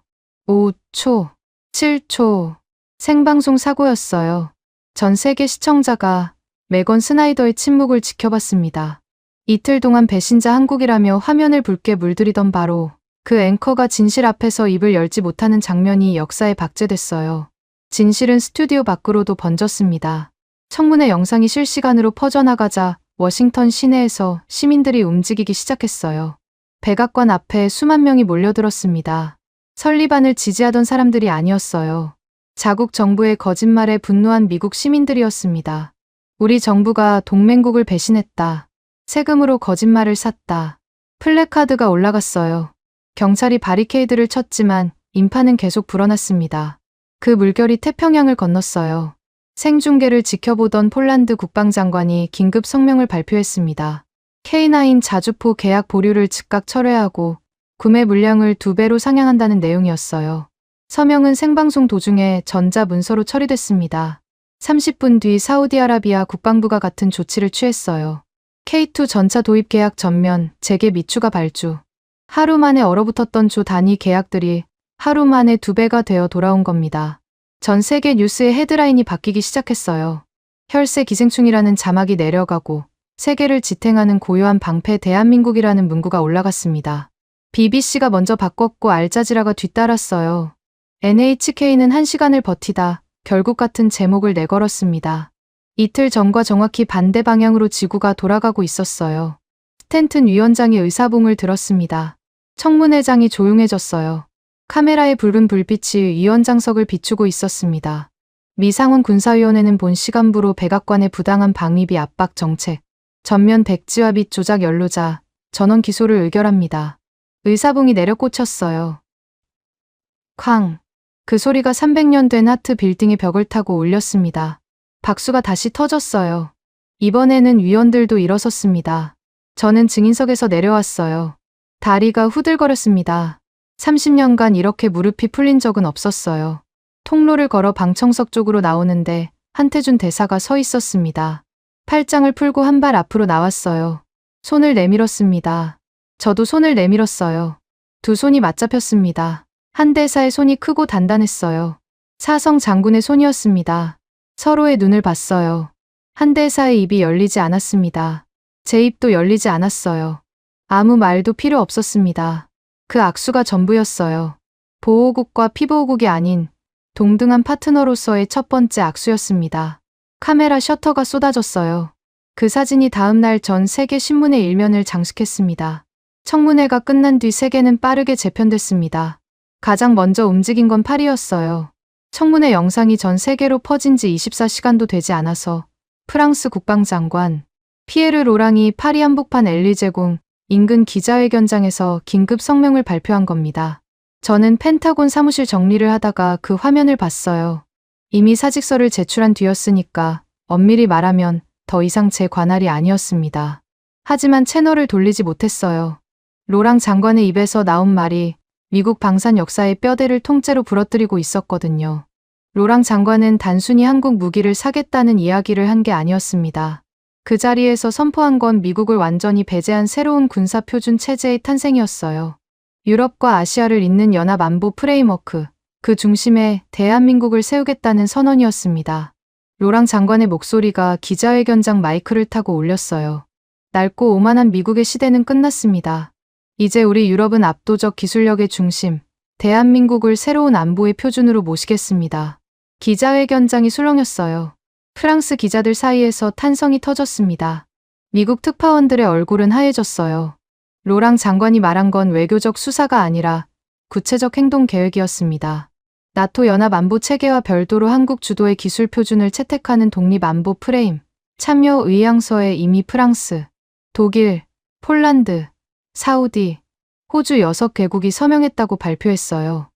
5초, 7초. 생방송 사고였어요. 전 세계 시청자가 메건 스나이더의 침묵을 지켜봤습니다. 이틀 동안 배신자 한국이라며 화면을 붉게 물들이던 바로 그 앵커가 진실 앞에서 입을 열지 못하는 장면이 역사에 박제됐어요. 진실은 스튜디오 밖으로도 번졌습니다. 청문회 영상이 실시간으로 퍼져나가자 워싱턴 시내에서 시민들이 움직이기 시작했어요. 백악관 앞에 수만 명이 몰려들었습니다. 설리반을 지지하던 사람들이 아니었어요. 자국 정부의 거짓말에 분노한 미국 시민들이었습니다. 우리 정부가 동맹국을 배신했다. 세금으로 거짓말을 샀다. 플래카드가 올라갔어요. 경찰이 바리케이드를 쳤지만 인파는 계속 불어났습니다. 그 물결이 태평양을 건넜어요. 생중계를 지켜보던 폴란드 국방장관이 긴급 성명을 발표했습니다. K9 자주포 계약 보류를 즉각 철회하고 구매 물량을 2배로 상향한다는 내용이었어요. 서명은 생방송 도중에 전자문서로 처리됐습니다. 30분 뒤 사우디아라비아 국방부가 같은 조치를 취했어요. K2 전차 도입 계약 전면 재개 미추가 발주. 하루 만에 얼어붙었던 주 단위 계약들이 하루 만에 2배가 되어 돌아온 겁니다. 전 세계 뉴스의 헤드라인이 바뀌기 시작했어요. 혈세 기생충이라는 자막이 내려가고 세계를 지탱하는 고요한 방패 대한민국이라는 문구가 올라갔습니다. BBC가 먼저 바꿨고 알자지라가 뒤따랐어요. NHK는 1시간을 버티다 결국 같은 제목을 내걸었습니다. 이틀 전과 정확히 반대 방향으로 지구가 돌아가고 있었어요. 스탠튼 위원장이 의사봉을 들었습니다. 청문회장이 조용해졌어요. 카메라의 붉은 불빛이 위원장석을 비추고 있었습니다. 미상원 군사위원회는 본 시간부로 백악관의 부당한 방위비 압박 정책, 전면 백지화 빚 조작 연루자, 전원 기소를 의결합니다. 의사봉이 내려꽂혔어요. 쾅. 그 소리가 300년 된 하트 빌딩의 벽을 타고 울렸습니다. 박수가 다시 터졌어요. 이번에는 위원들도 일어섰습니다. 저는 증인석에서 내려왔어요. 다리가 후들거렸습니다. 30년간 이렇게 무릎이 풀린 적은 없었어요. 통로를 걸어 방청석 쪽으로 나오는데 한태준 대사가 서 있었습니다. 팔짱을 풀고 한 발 앞으로 나왔어요. 손을 내밀었습니다. 저도 손을 내밀었어요. 두 손이 맞잡혔습니다. 한 대사의 손이 크고 단단했어요. 사성 장군의 손이었습니다. 서로의 눈을 봤어요. 한 대사의 입이 열리지 않았습니다. 제 입도 열리지 않았어요. 아무 말도 필요 없었습니다. 그 악수가 전부였어요. 보호국과 피보호국이 아닌 동등한 파트너로서의 첫 번째 악수였습니다. 카메라 셔터가 쏟아졌어요. 그 사진이 다음 날 전 세계 신문의 일면을 장식했습니다. 청문회가 끝난 뒤 세계는 빠르게 재편됐습니다. 가장 먼저 움직인 건 파리였어요. 청문회 영상이 전 세계로 퍼진 지 24시간도 되지 않아서 프랑스 국방장관 피에르 로랑이 파리 한복판 엘리제궁 인근 기자회견장에서 긴급 성명을 발표한 겁니다. 저는 펜타곤 사무실 정리를 하다가 그 화면을 봤어요. 이미 사직서를 제출한 뒤였으니까 엄밀히 말하면 더 이상 제 관할이 아니었습니다. 하지만 채널을 돌리지 못했어요. 로랑 장관의 입에서 나온 말이 미국 방산 역사의 뼈대를 통째로 부러뜨리고 있었거든요. 로랑 장관은 단순히 한국 무기를 사겠다는 이야기를 한 게 아니었습니다. 그 자리에서 선포한 건 미국을 완전히 배제한 새로운 군사 표준 체제의 탄생이었어요. 유럽과 아시아를 잇는 연합 안보 프레임워크, 그 중심에 대한민국을 세우겠다는 선언이었습니다. 로랑 장관의 목소리가 기자회견장 마이크를 타고 울렸어요. 낡고 오만한 미국의 시대는 끝났습니다. 이제 우리 유럽은 압도적 기술력의 중심, 대한민국을 새로운 안보의 표준으로 모시겠습니다. 기자회견장이 술렁였어요. 프랑스 기자들 사이에서 탄성이 터졌습니다. 미국 특파원들의 얼굴은 하얘졌어요. 로랑 장관이 말한 건 외교적 수사가 아니라 구체적 행동 계획이었습니다. 나토 연합 안보 체계와 별도로 한국 주도의 기술 표준을 채택하는 독립 안보 프레임, 참여 의향서에 이미 프랑스, 독일, 폴란드, 사우디, 호주 6개국이 서명했다고 발표했어요.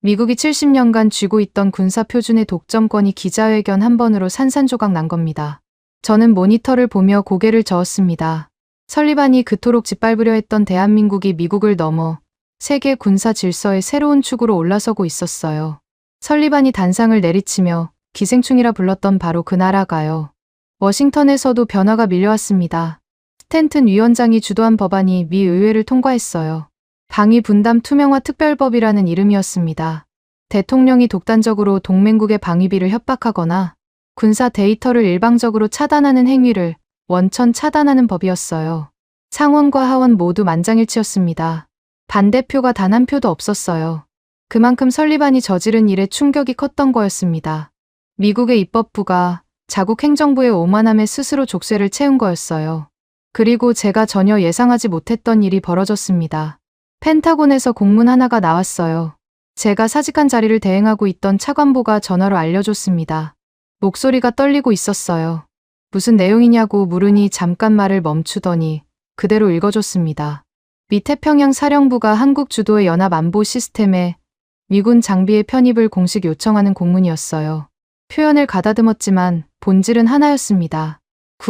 미국이 70년간 쥐고 있던 군사 표준의 독점권이 기자회견 한 번으로 산산조각 난 겁니다. 저는 모니터를 보며 고개를 저었습니다. 설리반이 그토록 짓밟으려 했던 대한민국이 미국을 넘어 세계 군사 질서의 새로운 축으로 올라서고 있었어요. 설리반이 단상을 내리치며 기생충이라 불렀던 바로 그 나라가요. 워싱턴에서도 변화가 밀려왔습니다. 스탠튼 위원장이 주도한 법안이 미 의회를 통과했어요. 방위 분담 투명화 특별법이라는 이름이었습니다. 대통령이 독단적으로 동맹국의 방위비를 협박하거나 군사 데이터를 일방적으로 차단하는 행위를 원천 차단하는 법이었어요. 상원과 하원 모두 만장일치였습니다. 반대표가 단 한 표도 없었어요. 그만큼 설리반이 저지른 일에 충격이 컸던 거였습니다. 미국의 입법부가 자국 행정부의 오만함에 스스로 족쇄를 채운 거였어요. 그리고 제가 전혀 예상하지 못했던 일이 벌어졌습니다. 펜타곤에서 공문 하나가 나왔어요. 제가 사직한 자리를 대행하고 있던 차관보가 전화로 알려줬습니다. 목소리가 떨리고 있었어요. 무슨 내용이냐고 물으니 잠깐 말을 멈추더니 그대로 읽어줬습니다. 미 태평양 사령부가 한국 주도의 연합 안보 시스템에 미군 장비의 편입을 공식 요청하는 공문이었어요. 표현을 가다듬었지만 본질은 하나였습니다.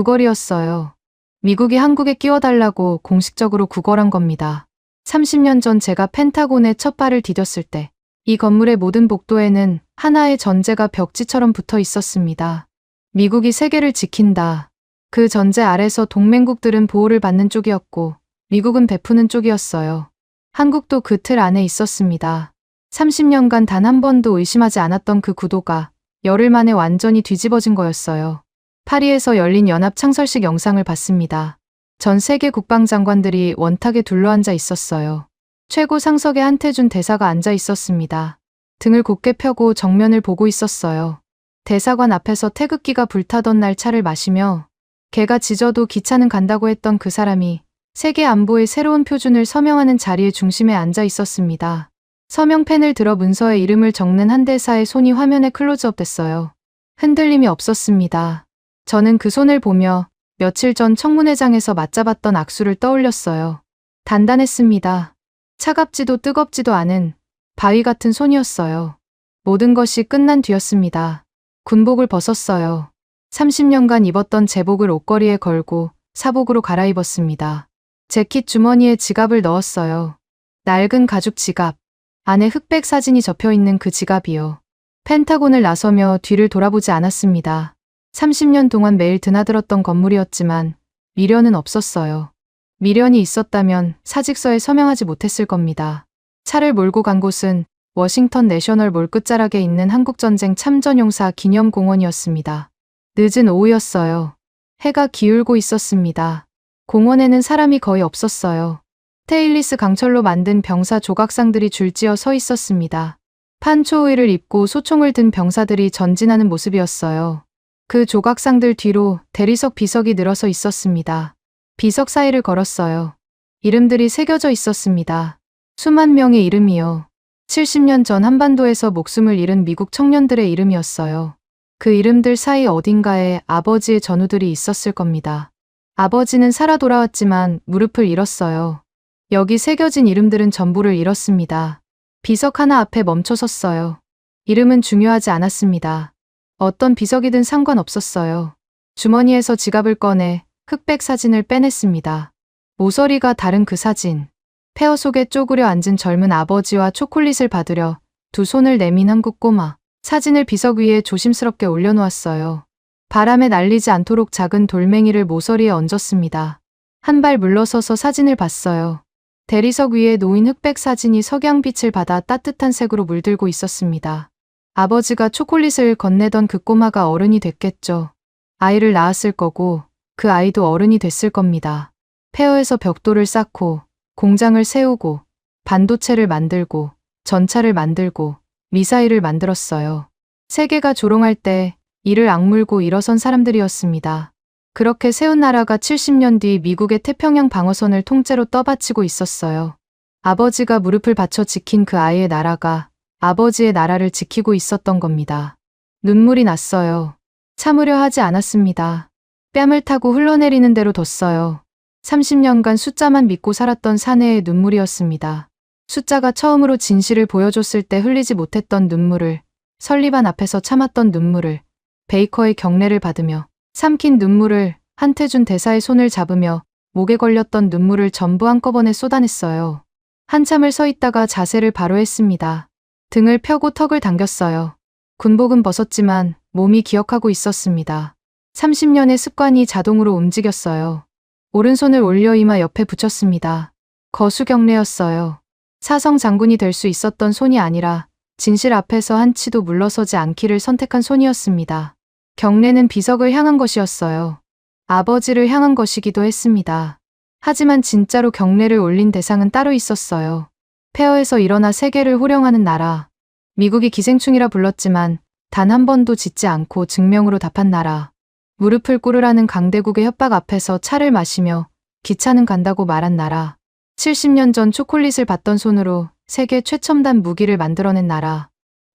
구걸이었어요. 미국이 한국에 끼워달라고 공식적으로 구걸한 겁니다. 30년 전 제가 펜타곤에 첫 발을 디뎠을 때 이 건물의 모든 복도에는 하나의 전제가 벽지처럼 붙어 있었습니다. 미국이 세계를 지킨다. 그 전제 아래서 동맹국들은 보호를 받는 쪽이었고 미국은 베푸는 쪽이었어요. 한국도 그 틀 안에 있었습니다. 30년간 단 한 번도 의심하지 않았던 그 구도가 열흘 만에 완전히 뒤집어진 거였어요. 파리에서 열린 연합 창설식 영상을 봤습니다. 전 세계 국방장관들이 원탁에 둘러앉아 있었어요. 최고 상석에 한태준 대사가 앉아 있었습니다. 등을 곧게 펴고 정면을 보고 있었어요. 대사관 앞에서 태극기가 불타던 날 차를 마시며 개가 짖어도 기차는 간다고 했던 그 사람이 세계 안보의 새로운 표준을 서명하는 자리의 중심에 앉아 있었습니다. 서명펜을 들어 문서에 이름을 적는 한 대사의 손이 화면에 클로즈업 됐어요. 흔들림이 없었습니다. 저는 그 손을 보며 며칠 전 청문회장에서 맞잡았던 악수를 떠올렸어요. 단단했습니다. 차갑지도 뜨겁지도 않은 바위 같은 손이었어요. 모든 것이 끝난 뒤였습니다. 군복을 벗었어요. 30년간 입었던 제복을 옷걸이에 걸고 사복으로 갈아입었습니다. 재킷 주머니에 지갑을 넣었어요. 낡은 가죽 지갑. 안에 흑백 사진이 접혀있는 그 지갑이요. 펜타곤을 나서며 뒤를 돌아보지 않았습니다. 30년 동안 매일 드나들었던 건물이었지만 미련은 없었어요. 미련이 있었다면 사직서에 서명하지 못했을 겁니다. 차를 몰고 간 곳은 워싱턴 내셔널몰 끝자락에 있는 한국전쟁 참전용사 기념공원이었습니다. 늦은 오후였어요. 해가 기울고 있었습니다. 공원에는 사람이 거의 없었어요. 스테인리스 강철로 만든 병사 조각상들이 줄지어 서 있었습니다. 판초의를 입고 소총을 든 병사들이 전진하는 모습이었어요. 그 조각상들 뒤로 대리석 비석이 늘어서 있었습니다. 비석 사이를 걸었어요. 이름들이 새겨져 있었습니다. 수만 명의 이름이요. 70년 전 한반도에서 목숨을 잃은 미국 청년들의 이름이었어요. 그 이름들 사이 어딘가에 아버지의 전우들이 있었을 겁니다. 아버지는 살아 돌아왔지만 무릎을 잃었어요. 여기 새겨진 이름들은 전부를 잃었습니다. 비석 하나 앞에 멈춰 섰어요. 이름은 중요하지 않았습니다. 어떤 비석이든 상관없었어요. 주머니에서 지갑을 꺼내 흑백 사진을 빼냈습니다. 모서리가 다른 그 사진. 폐허 속에 쪼그려 앉은 젊은 아버지와 초콜릿을 받으려 두 손을 내민 한국 꼬마. 사진을 비석 위에 조심스럽게 올려놓았어요. 바람에 날리지 않도록 작은 돌멩이를 모서리에 얹었습니다. 한 발 물러서서 사진을 봤어요. 대리석 위에 놓인 흑백 사진이 석양빛을 받아 따뜻한 색으로 물들고 있었습니다. 아버지가 초콜릿을 건네던 그 꼬마가 어른이 됐겠죠. 아이를 낳았을 거고 그 아이도 어른이 됐을 겁니다. 폐허에서 벽돌을 쌓고 공장을 세우고 반도체를 만들고 전차를 만들고 미사일을 만들었어요. 세계가 조롱할 때 이를 악물고 일어선 사람들이었습니다. 그렇게 세운 나라가 70년 뒤 미국의 태평양 방어선을 통째로 떠받치고 있었어요. 아버지가 무릎을 받쳐 지킨 그 아이의 나라가 아버지의 나라를 지키고 있었던 겁니다. 눈물이 났어요. 참으려 하지 않았습니다. 뺨을 타고 흘러내리는 대로 뒀어요. 30년간 숫자만 믿고 살았던 사내의 눈물이었습니다. 숫자가 처음으로 진실을 보여줬을 때 흘리지 못했던 눈물을, 설리반 앞에서 참았던 눈물을, 베이커의 경례를 받으며 삼킨 눈물을, 한태준 대사의 손을 잡으며 목에 걸렸던 눈물을 전부 한꺼번에 쏟아냈어요. 한참을 서 있다가 자세를 바로 했습니다. 등을 펴고 턱을 당겼어요. 군복은 벗었지만 몸이 기억하고 있었습니다. 30년의 습관이 자동으로 움직였어요. 오른손을 올려 이마 옆에 붙였습니다. 거수 경례였어요. 사성 장군이 될 수 있었던 손이 아니라 진실 앞에서 한치도 물러서지 않기를 선택한 손이었습니다. 경례는 비석을 향한 것이었어요. 아버지를 향한 것이기도 했습니다. 하지만 진짜로 경례를 올린 대상은 따로 있었어요. 폐허에서 일어나 세계를 호령하는 나라. 미국이 기생충이라 불렀지만 단 한 번도 짖지 않고 증명으로 답한 나라. 무릎을 꿇으라는 강대국의 협박 앞에서 차를 마시며 기차는 간다고 말한 나라. 70년 전 초콜릿을 받던 손으로 세계 최첨단 무기를 만들어낸 나라.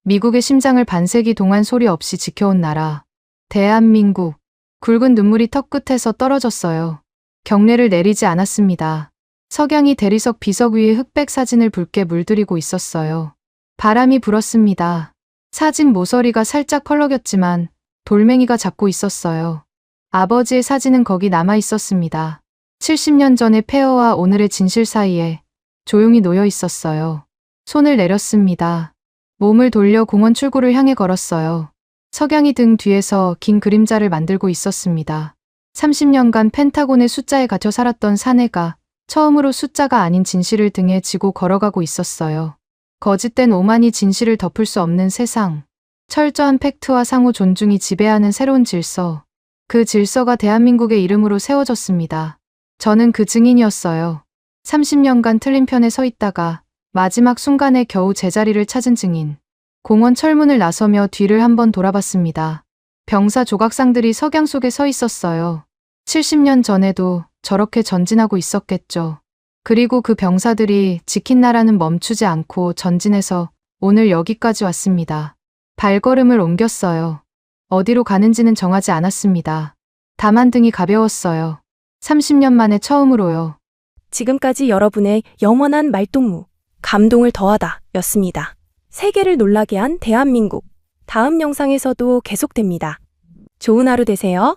미국의 심장을 반세기 동안 소리 없이 지켜온 나라. 대한민국. 굵은 눈물이 턱끝에서 떨어졌어요. 경례를 내리지 않았습니다. 석양이 대리석 비석 위에 흑백 사진을 붉게 물들이고 있었어요. 바람이 불었습니다. 사진 모서리가 살짝 펄럭였지만 돌멩이가 잡고 있었어요. 아버지의 사진은 거기 남아 있었습니다. 70년 전의 폐허와 오늘의 진실 사이에 조용히 놓여 있었어요. 손을 내렸습니다. 몸을 돌려 공원 출구를 향해 걸었어요. 석양이 등 뒤에서 긴 그림자를 만들고 있었습니다. 30년간 펜타곤의 숫자에 갇혀 살았던 사내가 처음으로 숫자가 아닌 진실을 등에 지고 걸어가고 있었어요. 거짓된 오만이 진실을 덮을 수 없는 세상. 철저한 팩트와 상호 존중이 지배하는 새로운 질서. 그 질서가 대한민국의 이름으로 세워졌습니다. 저는 그 증인이었어요. 30년간 틀린 편에 서 있다가 마지막 순간에 겨우 제자리를 찾은 증인. 공원 철문을 나서며 뒤를 한번 돌아봤습니다. 병사 조각상들이 석양 속에 서 있었어요. 70년 전에도 저렇게 전진하고 있었겠죠. 그리고 그 병사들이 지킨 나라는 멈추지 않고 전진해서 오늘 여기까지 왔습니다. 발걸음을 옮겼어요. 어디로 가는지는 정하지 않았습니다. 다만 등이 가벼웠어요. 30년 만에 처음으로요. 지금까지 여러분의 영원한 말동무, 감동을 더하다 였습니다. 세계를 놀라게 한 대한민국. 다음 영상에서도 계속됩니다. 좋은 하루 되세요.